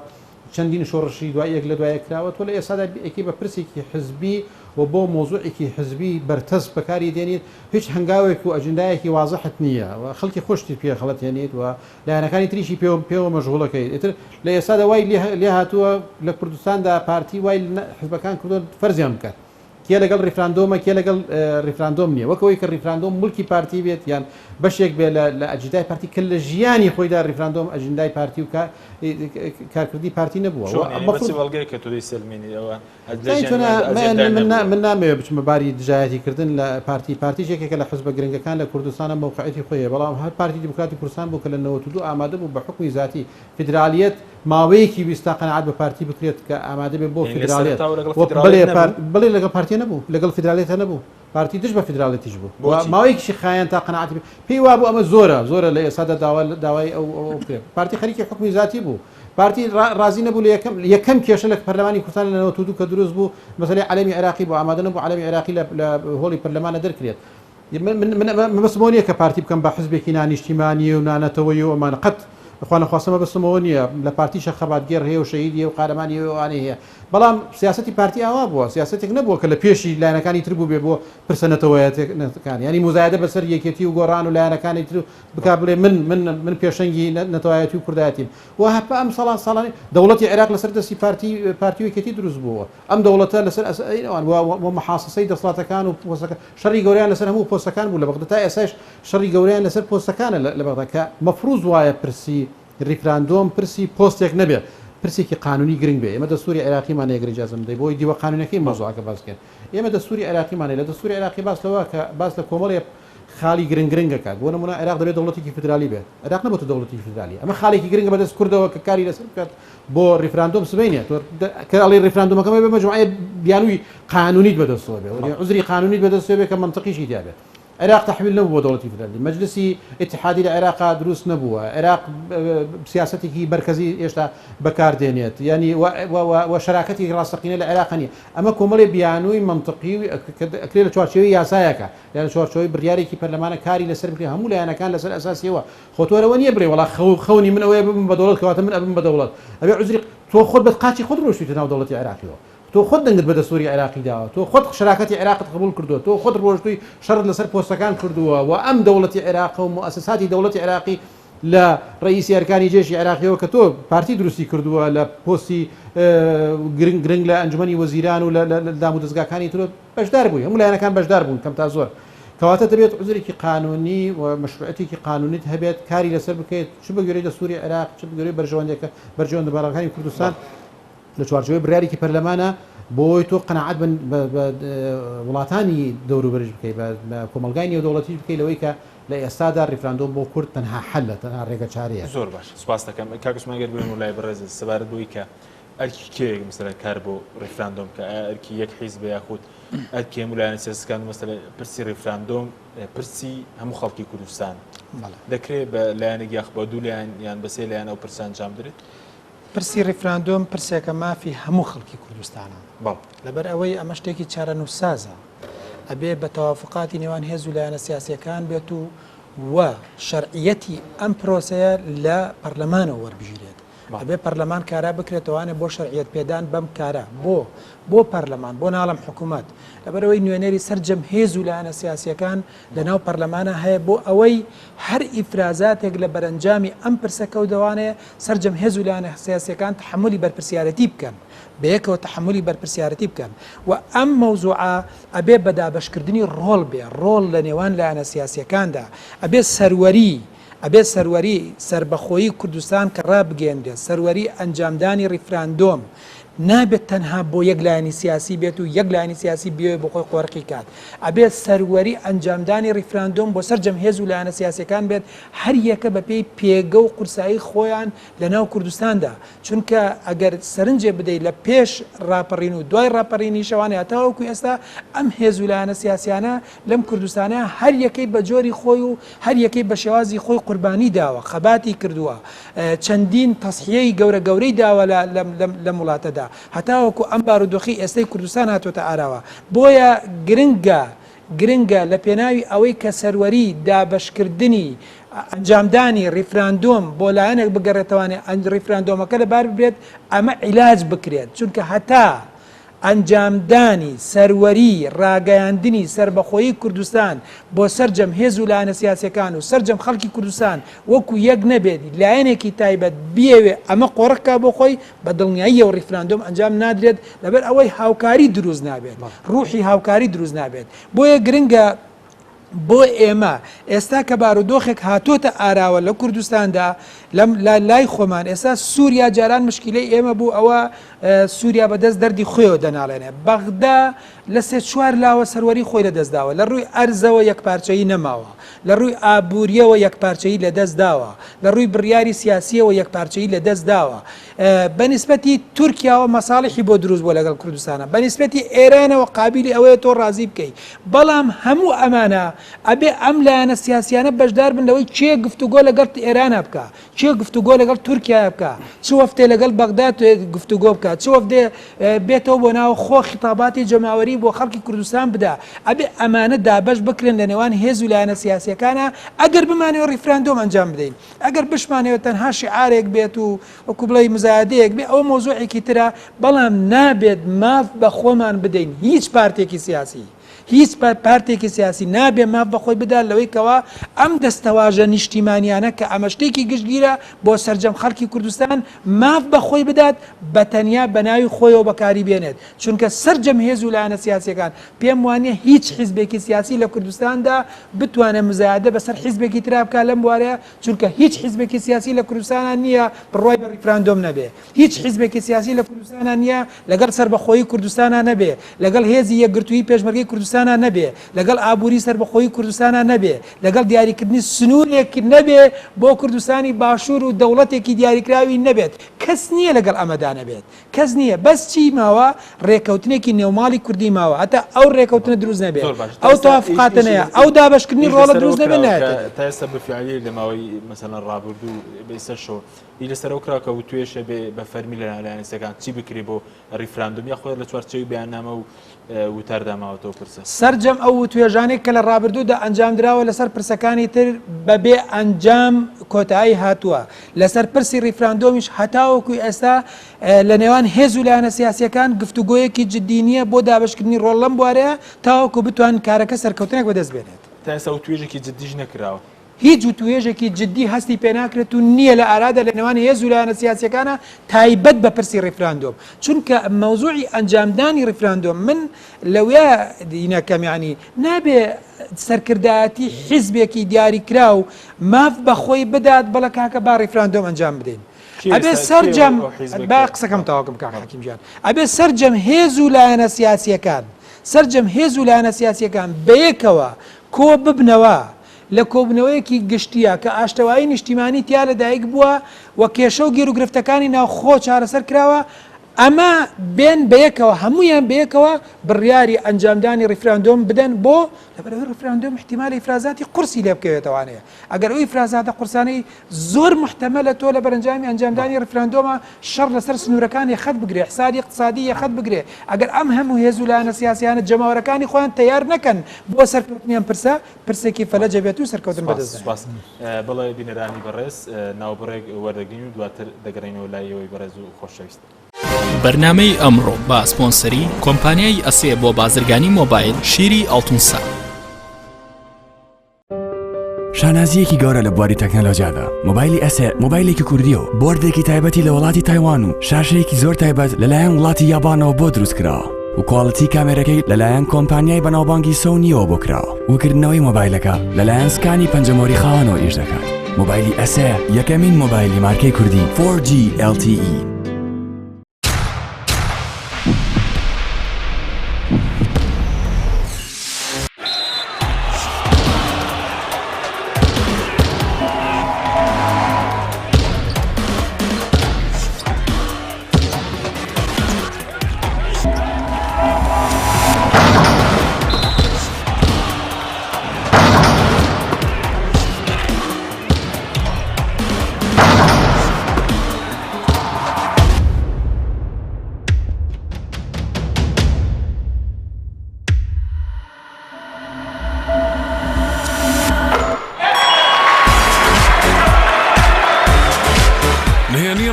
چەندین شۆڕشی دوای یەک لە دوای کراوە تۆ لە ئێسادا ئەکی بە پرسێکی حزبی و بۆ مۆزوعێکی حزبی بەرتەس بەکاری دێنێت هیچ هەنگاوێک و ئەجندایەکی وازەحت نییە و خەڵکی خۆشتی پێ خەڵەتێنێت و لایەنەکانی تریشی پێوە مەشغوڵەکەی ئیتر لە ئێسادا وای لێ هاتووە لە کوردستاندا پارتی وای حزبەکان کردو فەرزیان بکات کێ لەگەڵ ریفراندۆمە کێ لەگەڵ ریفراندۆم نییە وەکەوەی کە ریفراندۆم ملکی پارتی بێت یان بەشێک بێ لە ئەجندای پارتی کە لە ژیانی خۆیدا ریفراندۆم ئەجندای پارتی و کارکردی پارتی نەبووە من نامەوێت بچمە باری دژایەتیکردن لە پارتیژێکێکە لە حزبە گرنگەکان لە کوردستانە موقعیتی خۆیە بەڵام هەر پارتی دیموکراتی کوردستان بوو کە لە 92 ئامادە بوو بە حکمی ذاتی فدرالیەت ماوەیەکی ویستا قەنەعات بە پارتی بکرێت کە ئامادە بێت بۆ فدرالیەت بڵێ لەگەڵ پارتی نەبوو لەگەڵ فدرالیەتە نەبوو پارتی دش بە فدرالیەتیش بوو ماوەیەکی خایەن تا قەنەعاتی پێی وا بوو ئەمە زۆرە لە ئێسادا داوای ئەو پارتی خەریکی حکمی ذاتی بوو پارتی ڕازی نەبوو لە یەکەم کێشە لە پەرلەمانی کوردستان لە 92 کە دروست بوو مەسەلەی عەلەمی عێراقی بوو ئامادە نەبوو عەلەمی عێراقی لە هۆڵی پەرلەمانە دەرکرێت من بەسمەوە نییە کە پارتی بکەم بە حزبێکی نانیشتیمانی و نانەتەوەی و ئەمانە قەت خواانە خواستمە بەسمەوە نییە لە پارتیشە خەباتگەر هەیە و شەهیدی و قارەمانی وانە هەیە بەڵام سیاستی پارتی ئاوا بووە سیاستێک نەبووە کە لە پێشی لایەنەکانی تر بوو بێ بۆ پرسەنەتەوەیەتەکان ینی مزایدە بەسەر یەکێتی و گۆڕان و لایەنەکانی تر بک بڵێ من پێشەنگی نەتەوایەتی و کوردایەتیم و هەپە ئەم ساڵانی دەوڵەتی عێراق لەسەر دەستی پارتی و یەکێتی دروست بووە ئەم دەوڵەتە لەسەر ئەوان محاسسەی دەسڵاتەکان و پۆستەکان شەڕی گەوریان لەسەر هەموو پۆستەکان بوو لە بەغداد تا ئێساش شەڕی گەوریان لەسەر پۆستەکانە لە بەغداد کە مەفروض وایە پرسی ریفراندۆم پرسی پۆستێک نەبێت پرسێکی قانونی گرنگ بێ ئێمە دەستوری عێراقیمان هەیە ئیجازەم دەی بۆی دیوە قانونەکەی مەزوعەکە باسکەن ئێمە دەستوری عێراقیمان هەیە لە دەستوری عێراقی باسەوە کە باس لە کۆمەڵێ خاڵی گرنگەکات بۆ نمونە عێراق دەبێت دەوڵەتێکی فدرالی بێت عێراق نەبێت دەوڵەتی فدرالی ئەمە خاڵێکی گرنگە بەدەست کوردەوە کە کاری لەسەر بکات بۆ ریفراندۆم سبەینێت کە ئەڵێ ریفراندۆمەکەمە بە مەجموعەیە بیانووی قانونیت بەدەستەوە بێت عذری قانونیت بەدەستەوە بێت کە منطقیشی تیا بێت عراق تحویل نەبوو بۆ دەوڵەتی فدرالی مەجلسی اتحادی لە عێراق دروست نەبووە عێراق سیاسەتێکی بەرکەزی هێشتا بەکاردێنێت ینی و شەراکەتی ڕاستەقینە لە عێراق نیە ئەمە کۆمەڵی بیانووی منطقی ئەکرێت لە چوارچێوەی یاسایەکە لە چوارچەوەی بڕیارێکی پەرلەمانە کاری لەسەر بکرێت هەموو لایەنەکان لەسەر ئەساسیەوە خۆتۆرەوە نییە بڕێ وڵا خەونی من ئەوەیە ببم بە دەوڵەت کەواتە من ئەبم بە دەوڵەت ئەبێ عذری تۆ خۆت بە قاچی خۆت ڕۆشتیتە ناو دەوڵەتی عێراقیەوە تۆ خۆت دەنگت بە دەستوری عێراقی داوە تۆ خۆت شراکەتی عێراقت قبول کردووە تۆ خۆت ڕۆژتوی شەڕت لەسەر پۆستەکان کردووە و ئەم دەوڵەتی عێراق و مؤسساتی دەوڵەتی عێراقی لە ڕئیسی ئەرکانی جێشی عێراقیەوە کە تۆ پارتی دروستی کردووە لە پۆستی گرنگ لە ئەنجومەنی وەزیران و لە دام و دەستگاکانی تر بەشدار بووی هەموو لایەنەکان بەشدار بوون کەم تا زۆر کەواتە دەبێت عذرێکی قانونی و مەشروعەتێکی قانونیت هەبێت کاری لەسەر بکەیت چ بە گوێرەی دەستوری عێراق چ بە گوێرەی بەرژەوەندە باڕەکانی کوردستان لە چوارچێوەی بڕیارێکی پەرلەمانە بۆی تۆ قەنەعەت بە وڵاتانی دەوروبەرش بکەیت بە کۆمەلگای نێودەوڵەتی بکەیت لەوەی کە لە ئێستادا ریفراندۆم بۆ کورد تەنها حەلە تەنها ڕێگە چارەیە زۆر باش سوپاس دەکەم کاکوسماگەر بێن و لای بەڕێز سەبارەت بۆی کە ئەرکی کێ مەسەلەن کار بۆ ریفراندۆم کە ئەرکی یەک حیزب یاخود ئەرکی هەموو لایەنە سیاسەکان مەسەلە پرسی ریفراندۆم پرسی هەموو خەڵکی کوردستان دەکرێت بە لایەنێک یاخ بە دوو لایەن یان بە سێ لایەن ئەو پرسە ئەنجام درێت پرسی ریفراندۆم پرسێکە مافی هەموو خەڵکی کوردستانە لەبەر ئەوەی ئەمە شتێکی چارەنووسسازە ئەبێ بە تەوافقاتی نێوان هێز و لایەنە سیاسیەکان بێت و شەرعیەتی ئەم پرۆسەیە لە پەرلەمانەوە وەربژێت ئەبێ پەرلەمان کارا بکرێتەوەوانێ بۆ شەرعیەت پێدان بەم کارە بۆ پەرلەمان بۆ ناڵم حکوومەت لەبەرەوەی نوێنەری سەررجەم هێز و لایەنە سیاسیەکان لەناو پەرلەمانە هەیە بۆ ئەوەی هەر ئیفرازاتێک لە بەرەنجامی ئەم پرسەکە و دەوانەیە سەررجەم هێز و لایەنە سیاسیەکان تحملی بەرپرسیارەتی بکەن بەیەکەوە تحملی بەرپرسیارەتی بکەن و ئەم مەوزوعە ئەبێ بەدابەشکردنی ڕۆڵ بێ ڕۆڵ لە نێوان لایەنە سیاسیەکاندا ئەبێ سەروەری سربەخۆیی کوردستان کە ڕابگەێنرێت سەروەری ئەنجامدانی ریفراندۆم نابێت تەنها بۆ یەک لایەنی سیاسی بێت و یەک لایەنی سیاسی بێ بۆ خۆی قۆڕقی کات ئەبێت سەروەری ئەنجامدانی ڕیفراندۆم بۆ سەرجەم هێز و لایەنە سیاسەکان بێت هەر یەکە بە پێی پێگە و قورسایی خۆیان لە ناو کوردستاندا چونکە ئەگەر سەرنجێ بدەیت لە پێش ڕاپەڕین و دوای ڕاپەڕینی شەوانە هەتاوەکو ئێستا ئەم هێز و لایەنە سیاسیانە لەم کوردستانە هەر یەکەی بە جۆری خۆی و هەر یەکەی بە شێوازی خۆی قوربانی داوە خەباتی کردووە چەندین تەسحیەی گەورەی داوە لە وڵاتەدا هەتاوەکو ئەم بارودۆخی ئێستای کوردستان هاتوۆتە ئاراوە بۆیە گرنگە لە پێناوی ئەوەی کە سەروەری دابەشکردنی ئەنجامدانی ڕیفراندۆم بۆ لایەنێک بگەڕێتوانێت ڕیفراندۆمەکە لەبار ببرێت ئەمە عیلاج بکرێت چونکە هەتا ئەنجامدانی سەروەری ڕاگەیاندنی سربەخۆیی کوردستان بۆ سەرجەم هێز و لایەنە سیاسەکان و سەرجەم خەڵکی کوردستان وەکو یەک نەبێت لایەنێکی تایبەت بێوێ ئەمە قۆڕکا بۆ خۆی بە دڵنیایی و ڕیفراندۆم ئەنجام نادرێت لەبەر ئەوەی هاوکاری دروست نابێت ڕوحی هاوکاری دروست نابێت بۆیە گرنگە بۆ ئێمە ئێستا کە بارودۆخێک هاتۆتە ئاراوە لە کوردستاندا لای خۆمان ئێستا سووریا جاران مشکلەی ئێمە بوو ئەوە سووریا بەدەست دەردی خۆیەوە دەناڵێنێ بەغدا لە سێ چوار لاوە سەروەری خۆی لەدەستداوە لە ڕووی ئەرزەوە یەکپارچەیی نەماوە لە ڕووی ئابووریەوە یەکپارچەیی لەدەستداوە لە ڕووی بڕیاری سیاسیەوە یەکپارچەیی لەدەستداوە بەنسبەتی تورکیاوە مەساڵحی بۆ دروست بۆ لەگەڵ کوردستانە بەنسبەتی ئێرانەوە قابلی ئەوەیە تۆ ڕازی بکەیت بەڵام هەموو ئەمانە ئەبێ ئەم لایەنە سیاسیانە بەشدار بن لەوەی چێ گفتوگۆ لەگەڵ ئێرانە بکە چێ گفتوگۆ لەگەڵ تورکیا بکە چ وەفتێ لەگەڵ بەغداد گفتوگۆ بکە چ وەفتێ بێتەوە بۆ ناو خۆ خیتاباتی جەماوەری بۆ خەڵکی کوردستان بدا ئەبێ ئەمانە دابەش بکرێن لە نێوان هێز و لایەنە سیاسیەکانە ئەگەر بمانەوە ڕیفراندۆم ئەنجام بدەین ئەگەر بشمانەوە تەنها شعارێک بێت و وەکو بڵێ مزایدەیەک بێ ئەوە مۆزوعێکی ترە بەڵام نابێت ماف بە خۆمان بدەین هیچ پارتێکی سیاسی هیچ پارتێکی سیاسی نابێ ماف بەخۆی بدات لەوەی کەوا ئەم دەستەواژە نیشتیمانیانە کە ئەمە شتێکی گشتگیرە بۆ سەرجەم خەڵکی کوردستان ماف بەخۆی بدات بە تەنیا بە ناوی خۆیەوە بەکاری بێنێت چونکە سەرجەم هێز و لایەنە سیاسیەکان پێم وانە هیچ حیزبێکی سیاسی لە کوردستاندا بتوانێت مزایدە بەسەر حیزبێکی ترا بکات لەم بوارەیە چونکە هیچ حیزبێکی سیاسی لە کوردستانە نییە بڕوای بە ڕیفراندۆم نەبێ هیچ حیزبێکی سیاسی لە کوردستانە نییە لەگەڵ سەربەخۆیی کوردستانە نەبێ لەگەڵ هێزی یەکگرتووی پێشمەرگەی کوردستان نەبێ لەگەڵ ئابووری سەربەخۆیی کوردستانە نەبێ لەگەڵ دیاریکردنی سنوورێک نەبێ بۆ کوردستانی باشوور و دەوڵەتێکی دیاریکراوی نەبێت کەس نییە لەگەڵ ئەمەدا نەبێت کەس نییە بەس چی ماوە ڕێکەوتنێکی نێوماڵی کوردی ماوە هەتا ئەو ڕێکەوتنە دروست نەبێت ئەو تەوافقاتەیە ئەو دابەشکردنی ڕۆڵە دروست نەبێت نایێت تا ئێستا بەفیعلی لە ماوەی مەسەڵەن ڕابردوو بەئیسەر شەو لەسەر ئەو کراکە و توێشە بێ بە فەرمی لە لایەنەسەکان چی بکرێ بۆ ڕیفراندۆم یا خۆی لە چوارچێوی بەیاننامە و وتارداماوەتەوە پرسە سەرجەم ئەو توێژانێک کە لە ڕابردوودا ئەنجامدراوە لەسەر پرسەکانی تر بەبێ ئەنجام کۆتایی هاتووە لەسەر پرسی ڕیفراندۆمیش هەتاوەکوی ئێستا لە نێوان هێز و لایەنە سیاسیەکان گفتوگۆیەکی جددی نییە بۆ دابشکردنی ڕۆڵ لەم بوارەیە تاوەکو بتوان کارەکە سەرکەوتنێک بەدەست بێنێت تا ئێستا و توێژێکی جددیش نەکراوە هیچ توێژێکی جددی هەستی پێناکرێت و نییە لە ئارادا لە نێوان هێز و لایەنە سیاسیەکانە تایبەت بە پرسی ڕیفراندۆم چونکە مەوزوعی ئەنجامدانی ڕیفراندۆم من لەوێ دینەکەم یعنی نابێ سەرکردایەتی حیزبێکی دیاریکرا و ماف بەخۆی بدات بەڵە کاکە با ڕیفراندۆم ئەنجام بدەین ئەبێ سەرجەم با قسەکەم تاواکەم کاک حەکیمجان ئەبێ سەرجەم هێز و لایەنە سیاسیەکان سەرجەم هێز و لایەنە سیاسیەکان بەیەکەوە کۆ ببنەوە لە کۆبنەوەیەکی گشتیە کە ئاشتەوایی نیشتیمانی تیا لەدایک بووە و کێشە و گیر و گرفتەکانی ناوخۆ چارەسەر کراوە ئەمە بێن بەیەکەوە هەمویان بەیەکەوە بڕیاری ئەنجامدانی ڕیفراندۆم بدەن بۆ لەبەرەوەی ڕیفراندۆم احتیمالی ئیفرازاتی قورسی لێ بکەوێتەوانەیە ئەگەر ئەوی ئیفرازاتە قورسانەی زۆر محتەمەلە تۆ لە بەرەنجامی ئەنجامدانی ڕیفراندۆمە شەڕ لەسەر سنوورەکانی خەت بگرێ اقتصادی اقتصادی خەت بگرێ ئەگەر ئەم هەموو هێز و لایەنە سیاسیانە جەماوەرەکانی خۆیان تەیار نەکەن بۆ سەرکەوتنیان پرسێکی فەلەجە بێت و سەرکەوتن بەدەست بڵێ بینەرانی بەڕێز ناوبڕێک وەردەگرین و دواتر دەگەڕێنەوە لای ئەوەی بەڕێز و خۆشەویست بەرنامەی ئەمڕۆ با سپۆنسەری کۆمپانیای ئەسێ بۆ بازرگانی مۆبایل شیری ئەڵتونسا شانازیەکی گەورە لە بواری تەکنەلۆژیادا مۆبایلی ئەسێ مۆبایلێکی کوردی و بۆردێکی تایبەتی لە وڵاتی تایوان و شاشەیەکی زۆر تایبەت لەلایەن وڵاتی یابانەوە بۆ دروستکرا و کواڵەتی کامێرەکەی لەلایەن کۆمپانیای بەناوبانگی سۆنیەوە بۆ کراوە وکردنەوەی مۆبایلەکە لەلایەن سکانی پەنجەمۆری خاوەنەوە ئیش دەکات مۆبایلی ئەسێ یەکەمین مۆبایلی مارکەی کوردی 4G LTE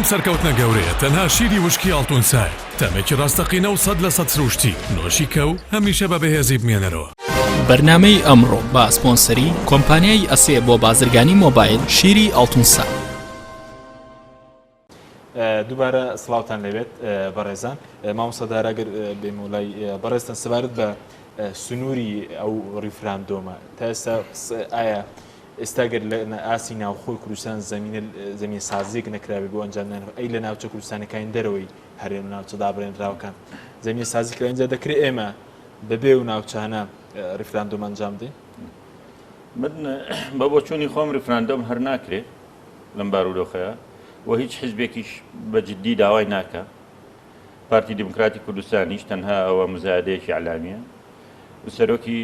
سەرکەوتنە گەورەیە تەنها شیری وشکی ئاڵتونسای تەمێکی ڕاستەقینە و 100% سروشتی نۆشی کەو هەمیشە بە بەهێزی بمێنەرەوە. بەرنامەی ئەمڕۆ با سپۆنسەری کۆمپانیای ئەسێ بۆ بازرگانی مۆبایل شیری ئاڵتونسا. دووبارە سڵاوتان لەوێت بەڕێزان مامۆستاداراگەر بێمەولای بەڕێستان سەبارەت بە سنووری ئەو ریفراندۆمە تا ئێستا ئایا ئێستاگەر لە ئاسی ناوخۆی کوردستان زەمینە سازیەک نەکراوێت بۆ ئەنجامدان ئەی لە ناوچە کوردستانەکانی دەرەوەی هەرێم ناوچە دابڕێنراوەکان زەمینە سازی کرا اینجا دەکرێت ئێمە بەبێ و ناوچانە ریفراندۆم ئەنجام بدەین. من بە بۆچوونی خۆم ریفراندۆم هەر ناکرێت لەم بارودۆخەیە و هیچ حزبێکیش بەجددی داوای ناکە. پارتی دیموکراتی کوردستانیش تەنها ئەوە مزایدەیەکی علامیە و سەرۆکی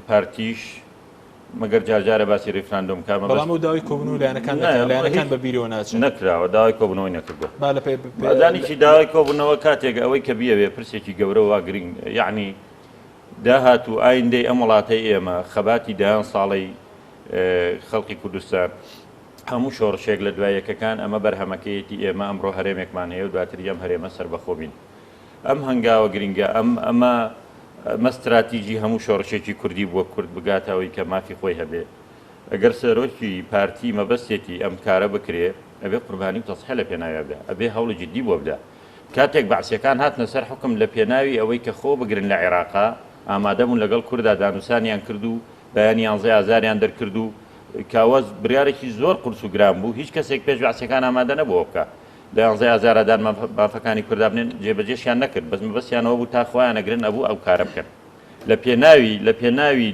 پارتیش مەگەر جارجارە باسی ریفراندۆم کامە بەڵام و داوای کۆبوون و لایەنەکان بە بیرەوە ناچێت نەکراوە داوای کۆبوونەوەی نەکردووە. بەدانیشی داوای کۆبوونەوە کاتێک ئەوەی کە بیەوێ پرسێکی گەورە وا گرنگ یعنی داهات و ئایندەی ئەم وڵاتەی ئێمە خەباتی دایان ساڵی خەڵکی کوردستان هەموو شۆڕشێک لە دوایەکەکان ئەمە بەرهەمەکەیەتی ئێمە ئەمڕۆ هەرێمێکمان هەیە و دواتری ئەم هەرێمە سربەخۆبین. ئەم هەنگاوە گرنگە ئەمە مەستراتیژی هەموو شۆڕشێکی کوردی بۆ کورد بگاتەوەی کە مافی خۆی هەبێ. ئەگەر سەرۆکی پارتی مەبەستێتی ئەم کارە بکرێ ئەبێ قوربانی تەسحە لە پێناوی بدا ئەبێ هەوڵی جددی بۆ بدا. کاتێک بەعسیەکان هاتنە سەر حکم لە پێناوی ئەوەی کە خۆ بگرن لە عێراقا ئامادەبوون لەگەڵ کووردا دانووسانیان کرد و بەیانی 11,000یان دەرکرد و کاوەز بریارێکی زۆر قورس و گران بوو هیچ کەسێک پێش بەعسیەکان ئامادە نەبووە بکە لە 11,000دان مافەکانی کووردا بنێن جێبەجێشیان نەکرد بەسیانەوە بوو تا خۆیان ئەگرن ئەبوو ئەو کارە بکەن. لە پێناوی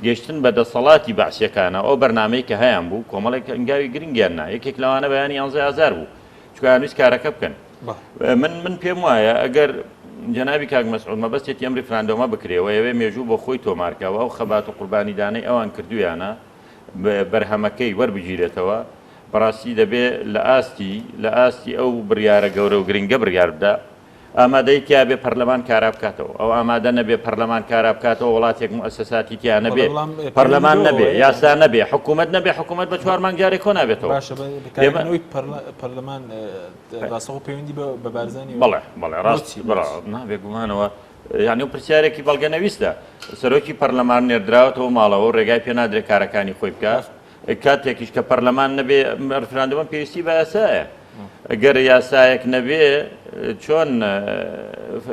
گەشتن بە دەسەڵاتی بەعسیەکانە ئەو بەرنامەی کە هەیان بوو کۆمەڵێک ئەنگاوی گرنگیان نا یەکێک لەوانە بەیانی 11,000 بوو چکیان ویست کارەکە بکەن. من پێم وایە ئەگەر جەنابی کاک مەسعود مەبەستێتی ئەم ریفراندۆمە بکرێەوە ئەوێ مێژوو بۆ خۆی تۆمارکەوە ئەو خەبات و قوربانیدانەی ئەوان کردویانە بەرهەمەکەی وەربگیرێتەوە بەڕاستی دەبێ لە ئاستی ئەو بڕیارە گەورە و گرنگە بڕیار بدە ئامادەیتیا بێ پەرلەمان کارا بکاتەوە ئەو ئامادە نەبێ پەرلەمان کارا بکاتەوە وڵاتێک مؤسساتی تیا نەبێ پەرلەمان نەبێ یاسا نەبێ حکوومەت نەبێ حکوومەت بە 4 مانگ جارێک کۆ نابێتەوە پەرلەمان ڕاستەخۆ پەیوەندی بە بارزانی بەڵێ ڕاستی نابێ گومانەوە یعنی و پرسیارێکی بەڵگەنەویستە سەرۆکی پەرلەمان نێردراوەتەوە ماڵەوە ڕێگای پێ نادرێت کارەکانی خۆی بکات کاتێکیش کە پەرلەمان نەبێ ریفراندۆمە پێویستی بە یاسایە ئەگەر یاسایەک نەبێ چۆن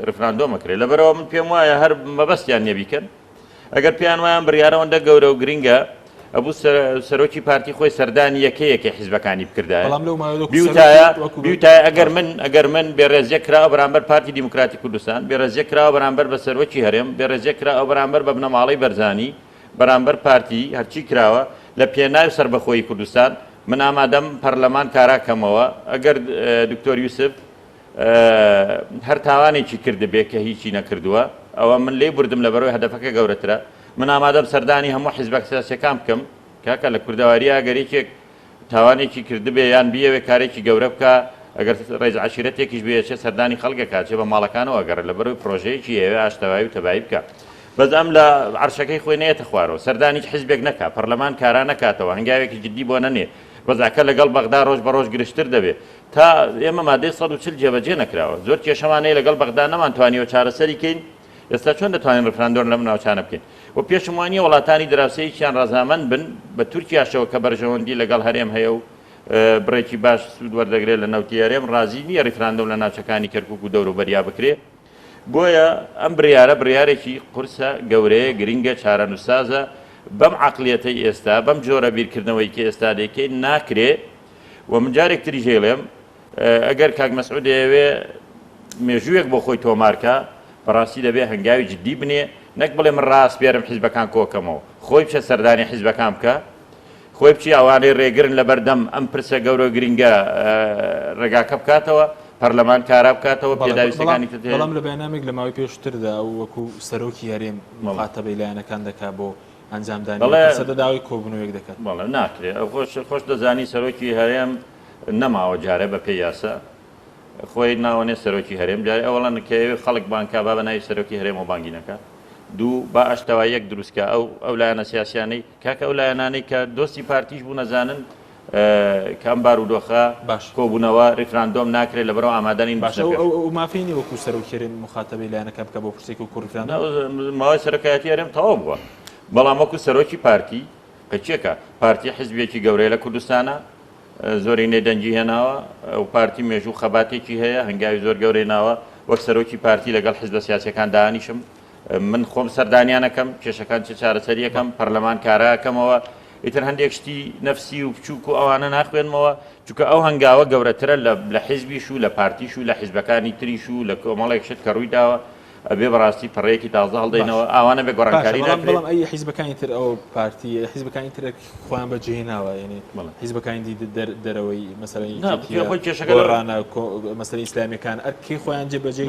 ریفراندۆمەکرێت لەبەرەوە من پێم وایە هەر مەبەستیان نێبیکەن ئەگەر پێیان وایان بڕیارەوەندە گەورە و گرنگە ئەبوو سەرۆکی پارتی خۆی سەردانی یەکەیەکی حیزبەکانی بکردایە بیوتایە ئەگەر من بێڕێزیە کراوە بەرامبەر پارتی دیموکراتی کوردستان بێڕێزیە کراوە بەرامبەر بە سەرۆکی هەرێم بێڕێزیە کراوە بەرامبەر بە بنەماڵەی بەرزانی بەرامبەر پارتی هەرچی کراوە لە پێناوی سربەخۆیی کوردستان من ئامادەم پەرلەمان کاراکەمەوە ئەگەر دکتۆر یوسف هەر تاوانێکی کرد بێ کە هیچی نەکردووە ئەوە من لێ بردم لەبەرەوەی هەدەفەکە گەورەترە من ئامادەم سەردانی هەموو حیزبە سیاسیەکان بکەم کاکە لە کوردەواری ئەگەرێکێک تاوانێکی کردبێ یان بیەوێ کارێکی گەورە بکە ئەگەر ڕێز عەشیرەتێکیش بێچێت سەردانی خەڵکە کاچێ بە ماڵەکانەوە گەڕێت لەبەرەوەی پرۆژەیەکی ئێوێ ئاشتەوایی و تەبایی بکە بەس ئەم لە عەرشەکەی خۆی نێتە خوارەوە سەردانی حیزبێک نەکا پەرلەمان کارا نەکاتەوە هەنگاوێکی جددی بۆ نەنێ بەزاکە لەگەڵ بەغدا ڕۆژ بە ڕۆژ گرشتر دەبێت تا ئێمە مادەی 140 جێبەجێ نەکراوە زۆر کێشەمانەیە لەگەڵ بەغدا نەمانتوانیوە چارەسەری کەین ئێستا چۆن دەتوانین ریفراندۆم لەم ناوچانە بکەین و پێشم وانییە وڵاتانی دراوسەیەکیان ڕەزامەند بن بە تورکیاشەوە کە بەرژەوەندی لەگەڵ هەرێم هەیە و بڕێکی باش سوود وەردەگرێت لە نەوتی هەرێم ڕازی نییە ریفراندۆم لە ناوچەکانی کەرکووک و دەوروبەریا بکرێ بۆیە ئەم بڕیارێکی قورسە گەورەیە گرنگە چارەنووسازە بەم عەقلیەتەی ئێستا بەم جۆرە بیرکردنەوەی کە ئێستا دەکەین ناکرێ و من جارێکتری ژێڵێم ئەگەر کاک مەسعود دەیەوێ مێژوویەک بۆ خۆی تۆمارکە بەڕاستی دەبێ هەنگاوی جددی بنێ نەک بڵێ من ڕاست پێرم حیزبەکان کۆکەمەوە خۆی بچە سەردانی حیزبەکان بکە خۆی بچی ئەوانەی ڕێگرن لە بەردەم ئەم پرسە گەورە گرنگە ڕێگاکە بکاتەوە پەرلەمان کارا بکاتەوە پێداویستەکانی بەڵام لە بەیانامێک لە ماوەی پێشتردا وەکو سەرۆکی هەرێم مخاتەبەی لایەنەکان دەکات بۆ ئەنجامدانی سەدە داوای کۆبوونەوەیەک دەکات بەڵێ ناکرێت خۆش دەزانی سەرۆکی هەرێم نەماوە جارە بە پێی یاسا خۆی ناوەنێ سەرۆکی هەرێم جارێ ئەوڵان کەوێ خەڵک بانکا با بە ناوی سەرۆکی هەرێم و بانگینەکە دوو با ئاشتەواییەک دروستکە ئەو لایەنە سیاسیانەی کاکە ئەو لایەنانەی کە دۆستی پارتیش بوو نەزانن کەم بارودۆخە باش. کۆبوونەوە ریفراندۆم ناکرێت لە بەرەو ئامادەنین باش ئەو مافینی وەکو سەرۆکێرن مخاتەبی لایەنەکە بکە بۆ پرسێک و کوڕیفراندۆم ماوەی سەرۆکایەتی هەرێم تەواو بووە بەڵام وەکو سەرۆکی پارتی کەچێکە پارتی حیزبێکی گەورەی لە کوردستانە زۆری نێدەنجی هێناوە و پارتی مێژوو خەباتێکی هەیە هەنگاوی زۆر گەورەی ناوە وەک سەرۆکی پارتی لەگەڵ حیزبە سیاسەکان دانیشم من خۆم سەردانیانەکەم کێشەکان چه چارەسەریەکەم پەرلەمان کارەکەمەوە ئیتر هەندێک شتی نەفسی و بچووک و ئەوانە ناخوێنمەوە چونکە ئەو هەنگاوە گەورەترە لە حیزبیش و لە پارتیش و لە حیزبەکانی تریش و لە کۆمەڵێک شت کە ڕوویداوە ئەبێ بەڕاستی پەڕەیەکی تازە هەڵدەینەوە ئەوانە بێ گۆڕانکاری بەڵام ئەی حیزبەکانی تر ئەو پارتی حیزبەکانی تر خۆیان بەجێهێناوە یعنی حیزبەکانی دەرەوەی مەسەلەنە مەسەلەی ئیسلامیەکان ئەرکی خۆیان جێبەجێ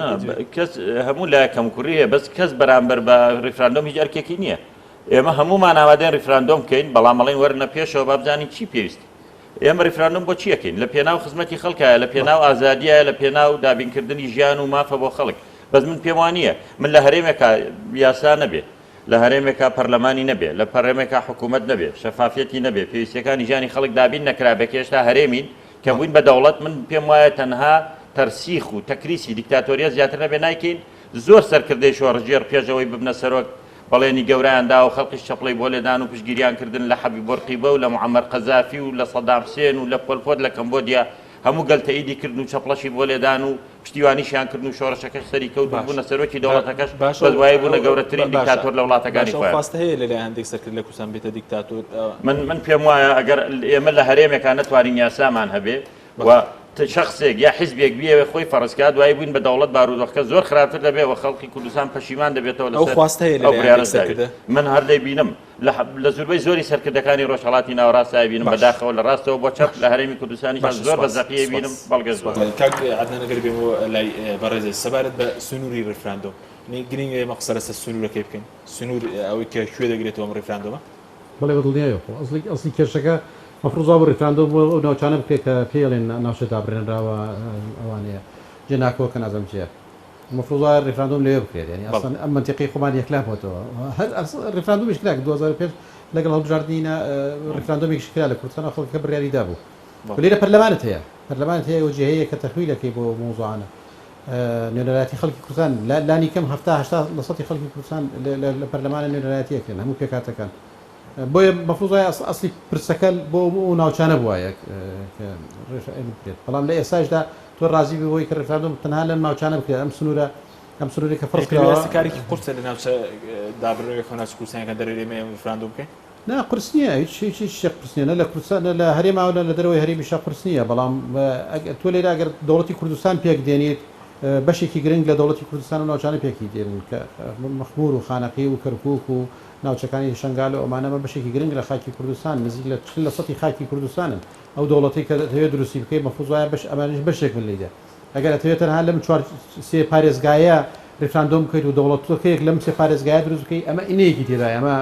کەس هەموو لای کەمکوڕیە بەس کەس بەرامبەر بە ریفراندۆم هیچ ئەرکێکی نییە ئێمە هەمومان ئامادەین ریفراندۆم بکەین بەڵام ئەڵێن وەرنە پێشەوە با بزانین چی پێویست ئێمە ریفراندۆم بۆ چیەکەین لە پێناو خزمەتی خەڵکایە لە پێناو ئازادیایە لە پێناو دابینکردنی ژیان و مافە بۆ خەڵک بەس من پێم وانە من لە هەرێمێکە یاسا نەبێ لە هەرێمێکە پەرلەمانی نەبێ لە پەرلەمێکە حکوومەت نەبێ شەفافەتی نەبێ پێویستیەکانی ژیانی خەڵک دابین نەکرا بە کێشتا هەرێمین کە بووین بە دەوڵەت من پێم وایە تەنها تەرسیخ و تەکریسی دیکتاتۆریە زیاتر نەبێ نایکەین زۆر سەرکردەی شۆڕژێر پێشەوەی ببنە سەرۆک بەڵێنی گەورەیاندا و خەڵقیش چەپڵی بۆ لێدان و پشگیریانکردن لە حەبیب بۆرقیبە و لە معەمەر قەزافی و لە سەدام حوسێن و لە پۆل لە کەمبۆدیا هەموو گەلتەئیدی کردن و چەپڵەشی بۆ لێدان و پشتیوانیشیان کردن و شۆڕشەکەش سەری کەوت بوونە سەرۆکی دەوڵەتەکەش بەس وایە بوونە گەورەترین دیکتاتۆر لە وڵاتەکانی خۆیان خواستە هەیە لەلای هەندێک سەرکرد لە کوردستان بێتە دیکتاتۆر من پێم وایە ئەگەر ئێمە لە هەرێمێکە نەتوانین یاسامان هەبێ و شخصێک یا حیزبێک بیەوێ خۆی فەرزکات دوای بووین بە دەوڵەت بارودۆخەکە زۆر خراپتر دەبێت و خەڵکی کوردستان پەشیمان دەبێتەوە لەسەر من هەر دەیبینم لە زۆربەی زۆری سەرکردەکانی ڕۆژهەڵاتی ناوەڕاستای بینم بەداخەوە لە ڕاستەوە بۆ چەپ لە هەرێمی کوردستانی زۆر بە زەقیە بینم بەڵگە زۆر عەدنانەگەر بێمەوە لای بەڕێزەی سەبارەت بە سنووری ریفراندۆم گرنگە ئێمە قسە لەسەر سنوورەکەی بکەین سنوور ئەوەی کە کوێ دەگرێتەوە ئەم ریفراندۆمە بەڵێ بەدڵنیایە ئەسلی کێشەکە مەفروضا بۆ ریفراندۆم بۆ ئەو ناوچانە بکرێت کە پێڵێن ناوچەدا بڕێنراوە ئەوانەیە جێ ناکەوە کە نازەم چیە مەفروضا ریفراندۆم لێوێ بکرێت یعنی ئەسڵەن ئەم منتیقی خۆمان یەکلا بۆتەوە هەر ریفراندۆمیش کرا 2005 لەگەڵ هەڵبژاردنینە ریفراندۆمێکیش کرا لە کوردستان خەڵکەکە بڕیاریدا بوو لێرە پەرلەمانت هەیە و جێهەیە کە تەخویلەکەی بۆ موزوعانە نوێنەرایەتی خەڵکی کوردستان لانی کەم 70 لە سەتی خەڵکی کوردستان لە پەرلەمانە نوێنەرایەتیەکەن هەموو پێکاتەکان بۆیە مەفروضای ئەسلی پرسەکە بۆ ناوچانە بووایە بکرێت بەڵام لە ئێستاشدا تۆ ڕازی بۆی کە ریفراندۆم تەنها لە ناوچانە بکرێت ئەم سنووری کە فڕستکارێکی قورسە لە ناوچە دابڕێک خۆ ناوچە کوردستانەکە دەرێمە ریفراندۆم بکەین نا قرس نییە هیچ شێق قرسنیە لە کوردستان لە هەرێماوە لە دەرەوەی هەرێمیشا قرس نییە بەڵام تۆ لێرە ئەگەر دەوڵەتی کوردستان پێک دێنیت بەشێکی گرنگ لە دەوڵەتی کوردستان و ناوچانە پێکی دێن کە مەخمور و خانەقی و کەرکووک و ناوچەکانی شنگال و ئەمانەمە بەشێکی گرنگ لە خاکی کوردستان نزیک لە سەتی خاکی کوردستانن ئەو دەوڵەتی کە دەوێت دروستی بکەی مەفروضایە بەش ئەمانش بەشێک من لێدە ئەگەر دەتەوێت تەنها لەم سێ پارێزگایە ریفراندۆم بکەیت و دەوڵەتەکەیەک لەم سێ پارێزگایە دروست بکەی ئەمە ئینەیەکی تێدایە ئەمە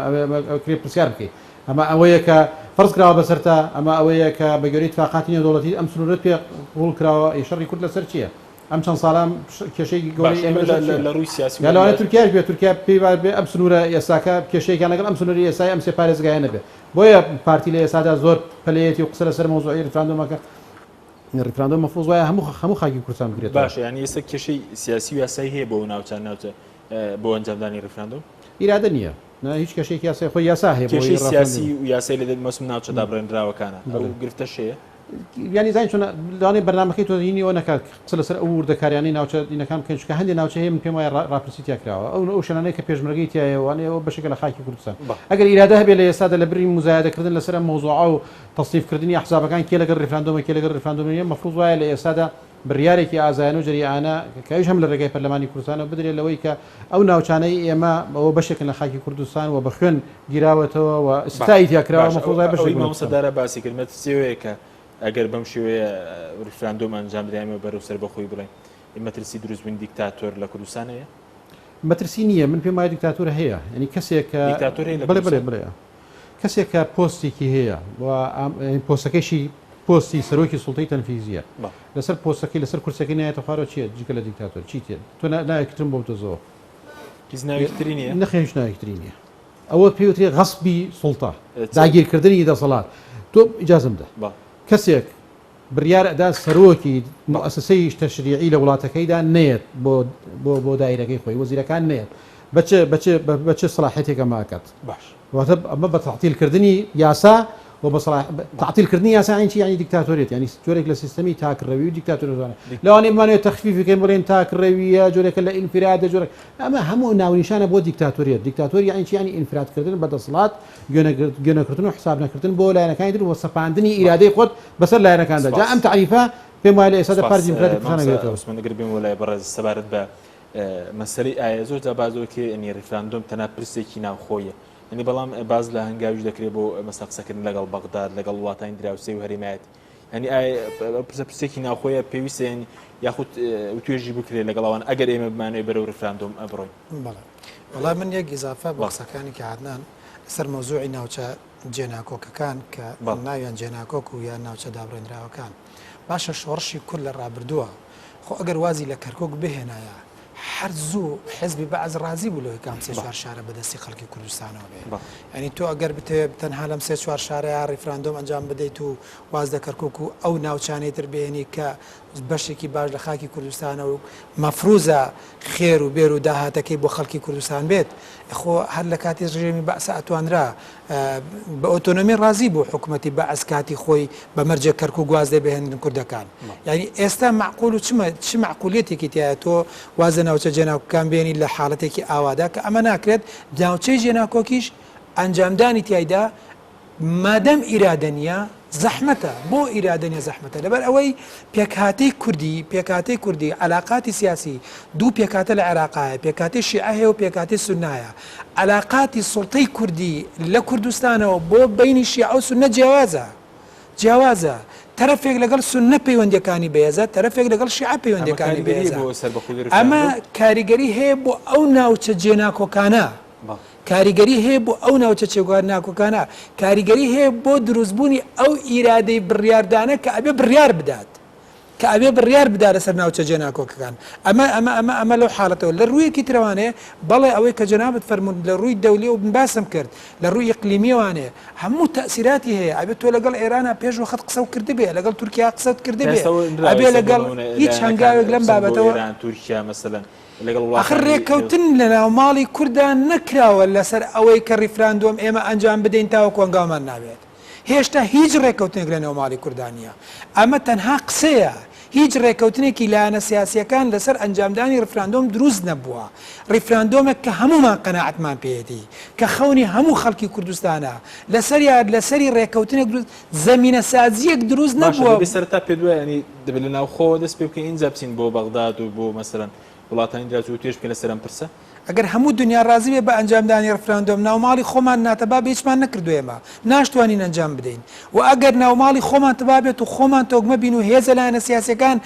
پرسیار بکەیت ئەمە ئەوەیە کە فەرز کراوە بەسەرتا ئەمە ئەوەیە کە بە گەوری اتفاقاتی نێودەوڵەتی ئەم سنوورەت پێ ڕوون کراوە شەڕی کورد لەسەر چییە ئەم چەند ساڵام کێشەی گەوری لە ڕووی سیاسی لەوانێت تورکیا بێت تورکیا پێی بێ ئەم سنوورە ئێساکە کێشەیەکیان لەگەڵ ئەم سنووری ئێسای ئەم سێ پارێزگایە نەبێت بۆیە پارتی لە ئێسادا زۆر پەلەیەتی و قسە لەسەر مۆزوعی ریفراندۆمەکە ریفراندۆم مەفروض وایە هەموو خاکی کوردستان بگرێت باشە یعنی ئێستا کێشەی سیاسی و یاسایی هەیە بۆ ناوچان ناوچە بۆ ئەنجامدانی ریفراندۆم ئیرادە نییە هیچ کێشێکی یاسای خۆی یاسا هەیە کێشەی سیاسی و یاسای لە مەسم ناوچەدا بڕێنراوەکانە گرفتە شەیە ینی زین چۆن لەوانەیە بەرنامەکەی تۆ دینیەوە نەکات قسە لەسەر ئەو وردەکاریانەی ناوچە دینەکان بکەن چونکە هەندێک ناوچە هەیە من پێم وایە ڕاپرسیتیا کراوە ئەو شانانەی کە پێشمەرگەی تایەوانەیە ئەوە بەشێکە لە خاکی کوردستان ئەگەر ئیرادە هەبێت لە ئێستادا لە بری مزایدەکردن لەسەر مۆزوعە و تەصنیفکردنی ئەحزابەکان کێ لەگەڵ ریفراندۆمە کێ لەگەڵ ریفراندۆمیە مەفروض وایە لە ئێستادا بڕیارێکی ئازایانە و جریانە کەویش هەم لە ڕێگای پەرلەمانی کوردستانەوە بدرێت لەوەی کە ئەو ناوچانەی ئێمە ئەوە بەشێکن لە خاکی کوردستان و بە خوێن گیراوەتەوە و ئستایی تیاکراوە مەفروض وایە بەشێک مامۆستادارە باسی کرد سێوەیە کە ئەگەر بەم شێوەیە ریفراندۆم ئەنجام بدەیمە بەرەو سەر بەخۆی بڵێن مەترسی دروستبوون دیکتاتۆر لە کوردستان هەیە مەترسی نییە من پێم وایە دیکتاتۆرە هەیە ینی کەسێک بڵێ کەسێک کە پۆستێکی هەیە و پۆستەکەیشی پۆستی سەرۆکی سوڵتەی تەنفیزیە لەسەر پۆستەکەی لەسەر کورسەکەی نایەتە خوارەوە چیە جگە لە دیکتاتۆر چی تێ تۆ نایەکترم بۆ تۆزەوە ناویتری نیە نەخێنش ناویتری نییە ئەوە پێوترێ غەسبی سوڵتە داگیرکردنی دەسەڵات تۆ ئیجازم بدە کەسێک بڕیار ئەدا سەرۆکی مؤسسەی تەشریعی لە وڵاتەکەیدا نێت بۆ دایرەکەی خۆی وەزیرەکان نێت بەچ سەلاحەتێکە ماکات باش واتە ئەمە بە تعتیلکردنی یاسا و تعتیلکردنی یاسا عینی ینی دیکتاتۆریێت ینی جۆرێک لە سیستەمی تاکڕەوی و دیکتاتۆریزانە لەوانەیە بمانێت تەخفیفەکەی بڵێن تاکڕەویە جۆرێکە لە ئینفرادە جۆرە ئەمە هەموو ناونیشانە بۆ دیکتاتۆریێت دیکتاتۆری ینی ینی ئینفرادکردن بەدەسڵات گوێنەکردن و حساب نەکردن بۆ لایەنەکانی تر و سەپاندنی ئیرادەی خۆت بەسەر لایەنەکاندا جا ئەم تعریفە پێم وایە لە ئێستا پارتی دیموکراتیکەوەسمەگر بێم وڵای بەڕێز سەبارەت بە مەسەلەی ئایا زۆر جا بازۆکێ ئەنی ڕیفراندۆم تەنها پرسێکی ناوخۆیە ینی بەڵام باز لە هەنگاویش دەکرێت بۆ مەسە قسەکردن لەگەڵ بەغداد لەگەڵ وڵاتانی دراوسێ و هەرێمایەت ینی پرسێکی ناوخۆیە پێویستە یاخود توێژی بکرێت لەگەڵاوان ئەگەر ئێمە بمانێت بەرەو ڕیفراندۆم ئەبڕۆین وڵام من یەک ئیزافە بە قسەکانی کە عادنان سەر مەوزوعی ناوچە جێناکۆکەکان کە ناویان جێناکۆک و یان ناوچە دابڕێنراوەکان باشە شۆڕشی کورد لە ڕابردووە خۆ ئەگەر وازی لە کەرکۆک بهێنایە هەر زوو حزبی بەعز ڕازی بوو لەوەی کام سێ چوار شارە بەدەستی خەڵکی کوردستانەوە بێ ینی تۆ ئەگەر بتەوێت تەنها لەم سێ چوار شارەیە ڕیفراندۆم ئەنجام بدەیت و واز دە کەرکۆک و ئەو ناوچانەی تر بێنی کە بەشێکی باش لە خاکی کوردستانە و مەفروزە خێر و بێر و داهاتەکەی بۆ خەڵکی کوردستان بێت خۆ هەر لە کاتی ڕژێمی بەعسە ئەتوانرا بە ئۆتۆنۆمی ڕازی بوو حکوومەتی بەعس کاتی خۆی بە مەرجە کەرکوو گواز دەی بهێنن کوردەکان یعنی ئێستا معقول و چ معقولیتێکی تایە تۆ وازە ناوچە جێناکۆکان بێنی لە حاڵەتێکی ئاوادا کە ئەمە ناکرێت ناوچەی جێناکۆکیش ئەنجامدانی تایدا مادەم ئیرادەنیە زەحمەتە بۆ ئیرادەنیە زەحمەتە لەبەر ئەوەی پێکهاتەی کوردی علاقاتی سیاسی دوو پێکاتە لە عێراقایە پێکاتی شیعە هەیە و پێکاتی سونایە علاقاتی سوڵتەی کوردی لە کوردستانەوە بۆ بینی شیعە و سونە جیاوازە تەرەفێک لەگەڵ سونە پەیوەندیەکانی بەهێزە تەرەفێک لەگەڵ شیعە پەیوەندیەکانی بەهێزە ئەمە کاریگەری هەیە بۆ ئەو ناوچە جێناکۆکانە کاریگەری هەیە بۆ ئەو ناوچە چێگوار ناکۆکانە کاریگەری هەیە بۆ دروستبوونی ئەو ئیرادەی بڕیاردانە کە ئەبێ بڕیار بدات لەسەر ناوچە جێناکۆکەکان ئەمە لەو حاڵەتەوە لە ڕوویەکی ترەوانێ بەڵێ ئەوەی کە جەنابەت فەرموون لە ڕووی دەولی و باسم کرد لە ڕووی ئیقلیمیەوانێ هەموو تەئسیراتی هەیە ئەبێت تۆ لەگەڵ ئێرانە پێش وەخت قسە و کردی بێ لەگەڵ تورکیا قسەت کردی بێ ئەبێ لەگەڵ هیچ هەنگاوێک لەم بابەتەوە تورکیا مەسەلەن آخر ڕێککەوتن لە ناوماڵی کوردان نەکراوە لەسەر ئەوەی کە ڕیفراندۆم ئێمە ئەنجام بدەین تاوە کۆنگامان ناوێت هێشتا هیچ ڕێککەوتنێک لە ناوماڵی کوردانیە ئەمە تەنها قسەیە هیچ ڕێککەوتنێکی لایەنە سیاسیەکان لەسەر ئەنجامدانی ڕیفراندۆم دروست نەبووە ڕیفراندۆمێک کە هەمومان قەناعەتمان پێیەتی کە خەونی هەموو خەڵکی کوردستانە لەسەری ڕێککەوتنێک زەمینە سازیەک دروست نەبووە سەرتا پێ دوای ینی دەبێت لە ناوخۆ دەست پێ بکەین اینجا بچین بۆ بەغداد و بۆ مەسەلەن وڵاتانی دراوسێ و توێژ بکەین لەسەر ئەم پرسە ئەگەر هەموو دنیا ڕازی بێ بە ئەنجامدانی ڕیفراندۆم ناوماڵی خۆمان ناتەبا بە هیچمان نەکردوێمە ناشتوانین ئەنجام بدەین و ئەگەر ناوماڵی خۆمان تەبا بێت و خۆمان تۆگمە بین و هێزە لایەنە سیاسیەکان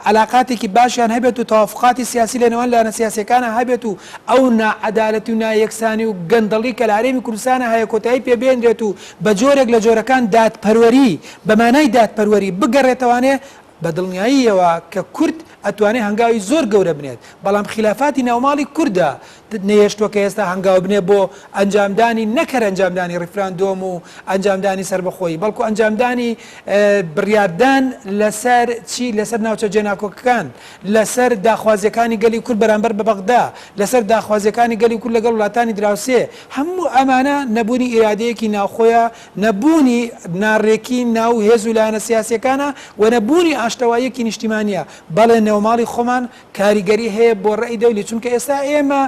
علاقاتێکی باشیان هەبێت و تەوافقاتی سیاسی لە نێوان لایەنە سیاسیەکانە هەبێت و ئەو نائەدالەتی و نایەکسانی و گەندەڵی کە لە هەرێمی کوردستانە هەیە کۆتایی پێبێنرێت و بە جۆرێک لە جۆرەکان دادپەروەری بە مانای دادپەروەری بگەڕێتەوانێ بە دڵنیاییەوە کە کورد ئەتوانێت هەنگاوی زۆر گەورە بنێت بەڵام خلافاتی ناوماڵی کووردە نەیەشتووە کە ئێستا هەنگاو بنێ بۆ ئەنجامدانی نەکەر ئەنجامدانی ڕیفراندۆم و ئەنجامدانی سربەخۆیی بەڵکو ئەنجامدانی بڕیاردان لەسەر لەسەر ناوچە جێناکۆکەکان لەسەر داخوازیەکانی گەلی کورد بەرامبەر بە بەغدا لەسەر داخوازیەکانی گەلی کورد لەگەڵ وڵاتانی دراوسێ هەموو ئەمانە نەبوونی ئیرادەیەکی ناوخۆیە نەبوونی ناڕێکی ناو هێز و لایەنە سیاسیەکانە و نەبوونی ئاشتەواییەکی نیشتیمانیە بەڵێ نێوماڵی خۆمان کاریگەری هەیە بۆ ڕێی دەولی چونکە ئێستا ئێمە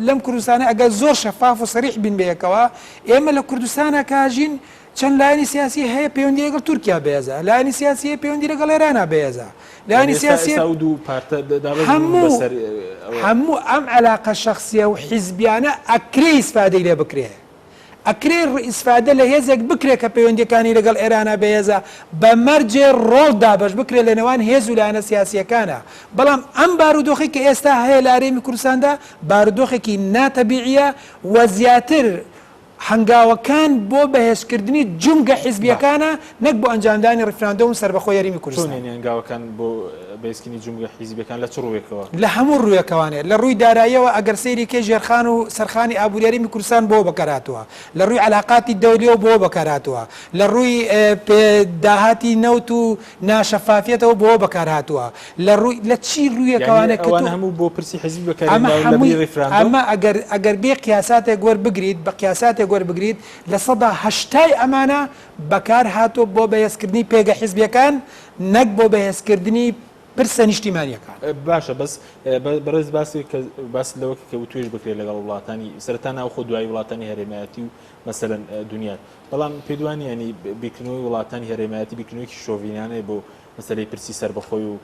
لەم کوردستانە ئەگەر زۆر شەفاف و سەریح بین بەیەکەوە ئێمە لە کوردستانە کاژین چەند لایەنی سیاسی هەیە پەیوەندی لەگەڵ تورکیا بەهێزە لایەنی سیاسی هەیە پەیوەندی لەگەڵ ئێرانە بەهێزە لایەنی سیاسی هەموو ئەم عەلاقە شەخسیە و حیزبیانە ئەکرێ ئیسفادەی لێ بکرێ ئەکرێ ئیسفادە لە هێزێک بکرێ کە پەیوەندیەکانی لەگەڵ ئێرانە بەهێزە بە مەرجێ ڕۆڵ دابەش بکرێت لە نێوان هێز و لایەنە سیاسیەکانە بەڵام ئەم بارودۆخی کە ئێستا هەیە لە هەرێمی کوردستاندا بارودۆخێکی ناتەبیعیە و زیاتر هەنگاوەکان بۆ بەهێزکردنی جونگە حیزبیەکانە نەک بۆ ئەنجامدانی ڕفراندۆم سەربەخۆی یاریمی کوردستان. چۆن هەنگاوەکان بۆ بەهێزکردنی جونگە حیزبیەکان لە چ ڕوویەکەوە؟ لە هەموو ڕوویەکەوانێت لە ڕووی داراییەوە ئەگەر سەیری کێ ژێرخان و سەرخانی ئابووری یاریمی کوردستان بۆ بەکارهاتووە، لە ڕووی علاقاتی دەولیەوە بۆ بەکارهاتووە، لە ڕووی داهاتی نەوت و ناشەفافیەتەوە بۆ بەکارهاتووە، لە چی ڕوویەکەوانێت هەموو بۆ پرسی حیزبی بەکارهێنراوە ئەمە ئەگەر بێ قیاساتێک وەربگریت بە قیاساتێک وەربگریت لە 80% ئەمانە بەکار هاتۆ بۆ بەهێزکردنی پێگە حیزبیەکان نەک بۆ بەهێزکردنی پرسە نیشتیمانیەکان. باشە بەس بەڕێز باس لەوە کە توێژ بکرێت لەگەڵ وڵاتانی سەرەتا ناوخۆ دوای وڵاتانی هەرێمایەتی و مەسەلەن دنیا بەڵام پێدوانی ینی بیکردنەوەی وڵاتانی هەرێمایەتی بیکردنەوەیکی شۆڤینانەیە بۆ مەسەلەی پرسی سەربەخۆی و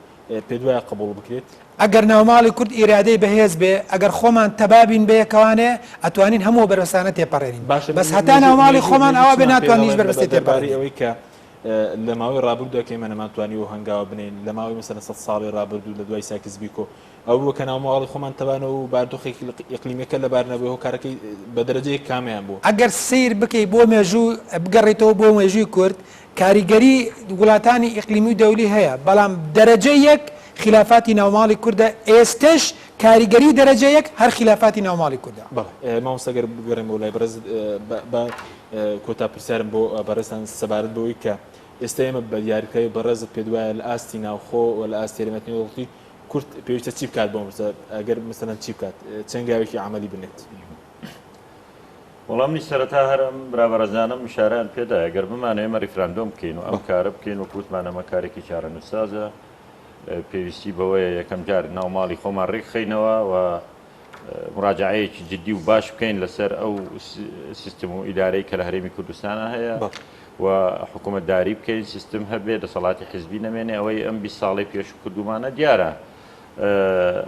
پێدوایە قبول بکرێت. ئەگەر ناوماڵی کورد ئیرادەی بەهێز بێ ئەگەر خۆمان تەبابین بەیەکەوانێ ئەتوانین هەموو بەرەسانە تێپەڕێنین بەس هەتا ناوماڵی خۆمان ئەوە بێ ناتوانین هیچ بەربەستی تێپەڕی ئەوەی کە لە ماوەی ڕابردووەکەی منەمانتوانی و هەنگاوە بنین لە ماوەی مەسەلەن 100 ساڵی ڕابردوو لە دوای ساکس بیکۆ ئەو بووە کە ناوماڵی خۆمان تەبانەوە و باردۆخێکی ئیقلیمیەکە لە بارنەوەی هۆکارەکەی بە دەرەجەیەک کامیان بوو. ئەگەر سیر بکەی بۆ مێژوو بگەڕێتەوە بۆ مێژووی کورد کاریگەری وڵاتانی ئیقلیمی و دەولی هەیە بەڵام دەرەجە یەک خلافاتی ناوماڵی کووردە ئێستش کاریگەری دەرەجە یەک هەر خلافاتی ناوماڵی کووردە. مامۆستاگەر بگەڕێم بۆ لای بەرز کۆتا پرسیارم بۆ بەڕێستان سەبارەت بەوەی کە ئێستا ئێمە بە دیاریکراوی بەڕێزت پێ وایە لە ئاستی ناوخۆ و لە ئاستی هەرێمەتی وڵاتی کورد پێویستە چی بکات بۆ ئەگەر مەسەلەن چی بکات چەنگاوێکی عملی بنێت؟ وەڵامنی سەرەتا هەرم برابەرەزانم میشارەیان پێدا ئەگەر بمانە ئێمە ریفراندۆم بکەین و ئەم کارە بکەین و کووتمانەمە کارێکی چارەنووسسازە پێویستی بەوەیە یەکەم جار ناوماڵی خۆمان ڕێکخینەوە و مراجعەیەکی جددی و باش بکەین لەسەر ئەو سیستم و ئیدارەی کە لە هەرێمی کوردستانە هەیە و حکوومەتداری بکەین سیستم هەبێ دەسەڵاتی حیزبی نەمێنێ ئەوەی ئەم 20 ساڵی پێش کردومانە دیارە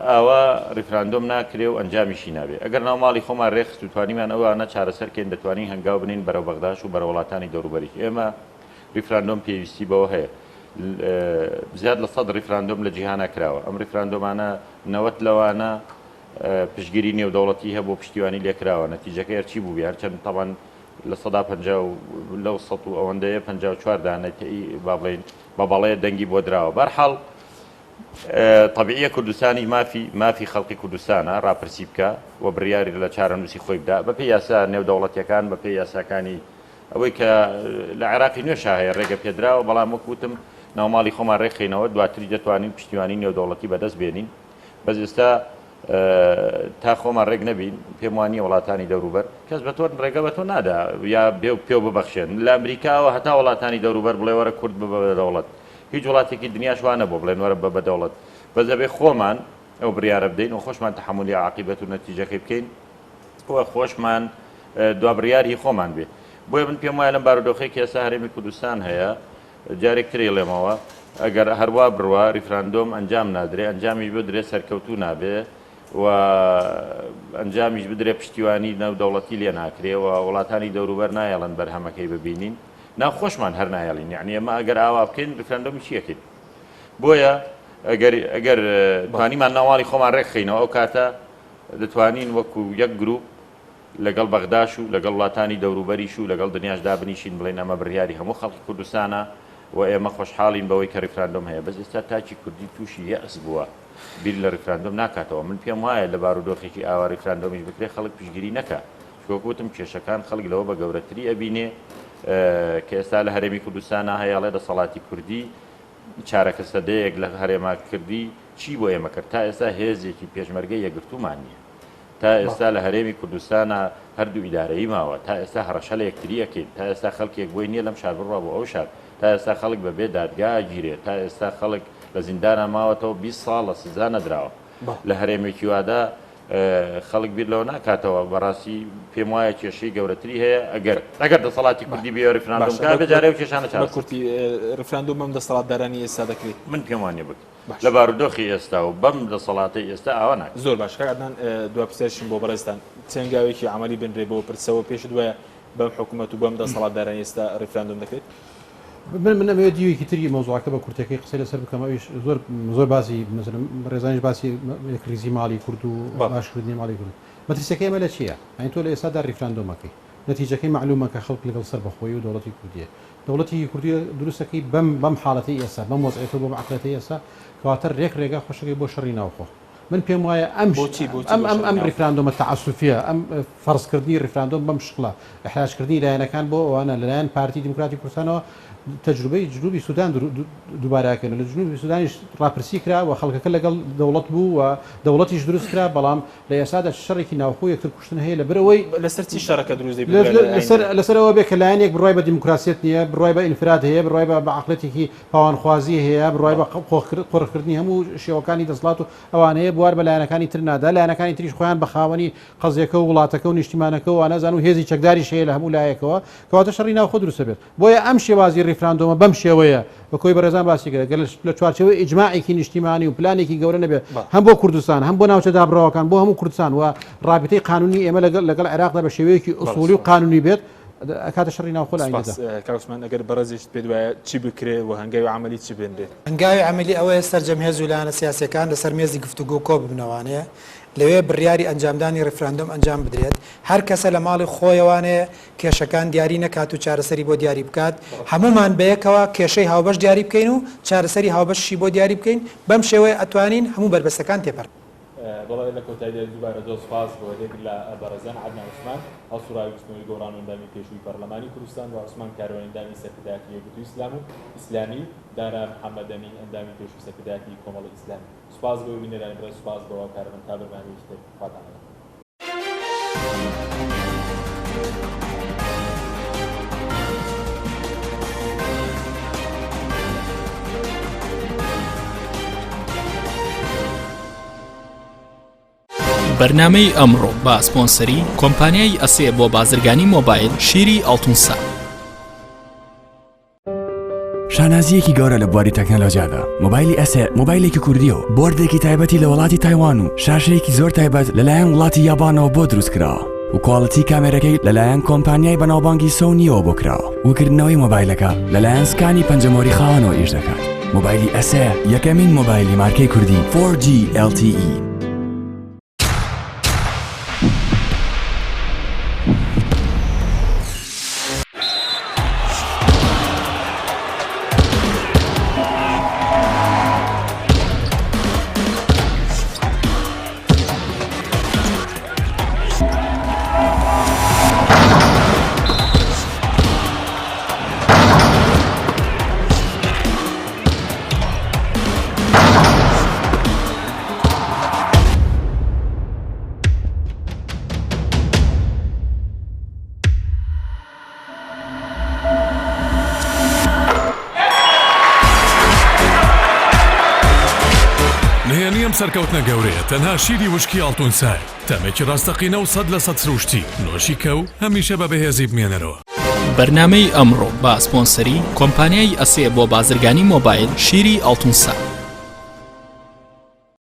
ئاوا ریفراندۆم ناکرێ و ئەنجامیشی نابێ ئەگەر ناوماڵی خۆمان ڕێخست و توانیمان ئەوانە چارەسەرکەین دەتوانین هەنگاو بنین بەرەو بەغداش و بەرە وڵاتانی دەوروبەری ئێمە ریفراندۆم پێویستی بەوە هەیە زیاد لە 100 ریفراندۆم لە جیهانە کراوە ئەم ریفراندۆمانە 90 لەوانە پشتگیری نێودەوڵەتی هەبوو پشتیوانی لێکراوە نەتیجەکە هەرچی بوو هەرچەند تەوان لە 150 لەو 100 و ئەوەندەیە 54 دانەتی بە بەڵەیە دەنگی بۆ درراوە بەرحاڵ طبیعیە کوردستانی مافی خەڵکی کوردستانە ڕاپرسی بکە و بڕیاری لە چارەنووسی خۆی بدا بەپێی یاسا نێودەوڵەتیەکان بەپێی یاساکانی ئەوەی کە لە عێراقی نوێش هەیە ڕێگە پێدراوە بەڵام وەکوتم ناوماڵی خۆمان ڕێکخینەوە دواتری دەتوانین پشتیوانی نێودەوڵەتی بەدەست بێنین بەس ئێستا تا خۆمان ڕێک نەبین پێم وانییە وڵاتانی دەوروبەر کەس بە تۆ ڕێگە بە تۆ نادا یا پێ ببەخشێن لە ئەمریکاوە هەتا وڵاتانی دەوروبەر بڵێ وەرە کورد ببە دەوڵەت هیچ وڵاتێکی دنیاش وانە بۆ بڵێن وەرە بە دەوڵەت بەس دەبێ خۆمان ئەو بڕیارە بدەین و خۆشمان تەحمولی عاقبەت و نەتیجەکەی بکەین وە خۆشمان دوا بڕیاری خۆمان بێ بۆیە من پێم وایە لەم بارودۆخەیەکی ئێستا هەرێمی کوردستان هەیە جارێکتری لێمەوە ئەگەر هەروە بڕوا ریفراندۆم ئەنجام نادرێ ئەنجامیش بدرێ سەرکەوتوو نابێ و ئەنجامیش بدرێ پشتیوانی نەودەوڵەتی لێ ناکرێ و وڵاتانی دەوروبەر نایەڵەن بەرهەمەکەی ببینین ناخۆشمان هەر نایەڵین یعنی ئەمە ئەگەر ئاوا بکەین ریفراندۆمی چیەکەین بۆیە ئەگەر توانیمان ناوڵی خۆمان ڕێکخینەوە ئەو کاتە دەتوانین وەکو یەک گروپ لەگەڵ بەغداش و لەگەڵ وڵاتانی دەوروبەریش و لەگەڵ دنیاشدا بنیشین بڵێن ئەمە بڕیاری هەموو خەڵکی کوردستانە و ئێمە خۆشحاڵین بەوەی کە ریفراندۆم هەیە بەس ئێستا تاچی کوردی تووشی یەئس بووە بیر لە ریفراندۆم ناکاتەوە من پێم وایە لە بارودۆخێکی ئاوا ریفراندۆمیش بکرێ خەڵک پشتگیری نەکات وەکوتم کێشەکان خەڵک لەوە بە گەورەتری ئەبینێ کە ئێستا لە هەرێمی کوردستانە هەیەڵێ دەسەڵاتی کوردی چارەکە سەدەیەک لە هەرێما کردی چی بۆ ئێمە کرد تا ئێستا هێزێکی پێشمەرگەی یەکگرتومان نییە تا ئێستا لە هەرێمی کوردستانە هەردوو ئیدارەیی ماوە تا ئێستا هەڕەشە لە یەکتریەکەین تا ئێستا خەڵکێک بۆی نییە لەم شار بڕوا بۆ ئەو شار تا ئێستا خەڵک بەبێ دادگا گیرێت تا ئێستا خەڵک لە زیندانە ماوەتەوە 20 ساڵ لە سزا نەدراوە لە هەرێمێکی وادا خەڵک بیر لەوە ناکاتەوە بەڕاستی پێم وایە کێشەی گەورەتری هەیە ئەگەر دەسەڵاتی کوردی بێ ریفراندۆمکە بەجارێ و کێشانە چاوە کورتی ریفراندۆم بەم دەسەڵاتدارانی ئێستا دەکرێت من پێم وانێ بک لە بارودۆخی ئێستا و بەم دەسەڵاتی ئێستا ئاوا ناکرێت زۆر باش کاکدان دو پرسیارشم بۆ بەڕێستان چەنگاوێکی عملی بنرێ بۆ پرسەوە پێشت وایە بەم حکوومەت و بەم دەسەڵاتدارانی ئێستا ریفراندۆم دەکرێت من ئەمەوێت دیوەیەکی تری مۆزوعەکە بە کورتەکەی قسەی لەسەر بکەم ئەویش زۆر باسی ڕێزانیش باسی یەکریزی ماڵی کورد و باشکردنی ماڵی کورد مەترسیەکەی ئەمە لە چییە؟ ئەین تۆ لە ئێستادا ریفراندۆمەکەی نتیجەکەی معلومە کە خەڵک لەگەڵ سەر بەخۆی و دەوڵەتی کوردیە دەوڵەتی کوردی دروستەکەی بەم حاڵەتی ئێستا بەم وەزعیەتە بۆ عقلەتی ئێستا کەواتە ڕێگا خۆشەکەی بۆ شەڕی ناوخۆ من پێم وایە ئەم ریفراندۆمە تەعاسوفیە ئەم فەرزکردنی ریفراندۆم بەم شقڵە احراجکردنی لایەنەکان بۆ ئەوانە لەلایەن پارتی دیموکراتی کوردستانەوە تەجروبەی جنوبی سوودان دووبارەکەن لە جنوبی سوودانیش ڕاپرسی کرا و خەڵکەکە لەگەڵ دەوڵەت بوو و دەوڵەتیش دروست کرا بەڵام لە ئێسادا شەڕێکی ناوخۆ یەکتر کوشتن هەیە لە برەوەی لەسەر چی شەڕەکە دروست لەسەرەوە بێ کە لایەنێک بڕای بە دیموکراسیت نییە بڕای بە ئینفراد هەیە بڕای بە عقلەتێکی پاوانخوازی هەیە بڕای بە قۆڕکردنی هەموو شێوەکانی دەسڵات و ئەوانەیە بوار بە لایەنەکانی تر نادا لایەنەکانی تریش خۆیان بە خاوەنی قەزیەکە و وڵاتەکە و نیشتیمانەکە و نازان و هێزی چەکداریش هەیە لە هەموو لایەکەوە کەواتە شەڕی ناوخۆ دروستە بێت بۆیە ئەم شێوازی ریفراندۆمە بەم شێوەیە بەکۆی بەڕێزان باسی کرد لە چوارچەوەی ئیجماعێکی نیشتیمانی و پلانێکی گەورە نەبێت هەم بۆ کوردستان هەم بۆ ناوچە دابڕەوەکان بۆ هەموو کوردستان و ڕابطەی قانونی ئێمە لەگەڵ عێراقدا بە شێوەیەکی ئوسولی و قانونی بێت کاتە شەڕی ناوخۆ لایەندا کاوسمان ئەگەر بەڕێزیش پێت وایە چی بکرێت و هەنگاوی عملی چی بێنرێت هەنگاوی عملی ئەوەیە سەرجەمهێز و لایەنە سیاسیەکان لەسەر مێزی گفتوگۆ کۆ ببنەوانەیە لەوێ بڕیاری ئەنجامدانی ڕفراندۆم ئەنجام بدرێت هەر کەسە لە ماڵی خۆیەوانەیە کێشەکان دیاری نەکات و چارەسەری بۆ دیاری بکات هەمومان بەیەکەوە کێشەی هاوبەش دیاری بکەین و چارەسەری هاوبەشی بۆ دیاری بکەین بەم شێوەیە ئەتوانین هەموو بربەستەکان تێپەر بەڵێ لە کۆتاییدا دووبارە زۆر سپاس بۆ هەرێک لە بەڕێزان عەدنان عوسمان هەڵسوڕاوی گفتنەوەی گۆڕان و ئەندامی پێشووی پەرلەمانی کوردستان و عوسمان کاروان ئەندامی سەرکردایەتی یەکگرتووی ئیسلام و ئیسلامی دانا محەممەد ئەمین ئەندامی پێشووی سەرکردایەتی کۆمەڵی ئیسلامی سپاس بۆ بینەرانی بەڕێز سپاس بۆ کارەبن تا بەرنامەیەکی تر خواتان لەگەڵ بەرنامەی ئەمڕۆ بە سپۆنسەری کۆمپانیای ئەسێ بۆ بازرگانی مۆبایل شیری ئەڵتونسا شانازیەکی گەورە لە بواری تەکنەلۆژیادا مۆبایلی ئەسێ مۆبایلێکی کوردی و بۆردێکی تایبەتی لە وڵاتی تایوان و شاشەیەکی زۆر تایبەت لەلایەن وڵاتی یابانەوە بۆ دروست کرا و کواڵەتی کامێرەکەی لەلایەن کۆمپانیای بەناوبانگی سۆنیەوە بۆ کرا وکردنەوەی مۆبایلەکە لەلایەن سکانی پەنجەمۆری خاوەنەوە ئیش دەکات مۆبایلی ئەسێ یەکەمین مۆبایلی مارکەی کوردی 4G LTE نهێنیم سەرکەوتنە گەورەیە تەنها شیری وشکی ئاڵتونسای تەمێکی ڕاستەقینە و 100% سروشتی نۆشی کەو هەمیشە بە بەهێزی بمێنەرەوە بەرنامەی ئەمڕۆ بە سپۆنسەری کۆمپانیای ئەسێ بۆ بازرگانی مۆبایل شیری ئەڵتونسا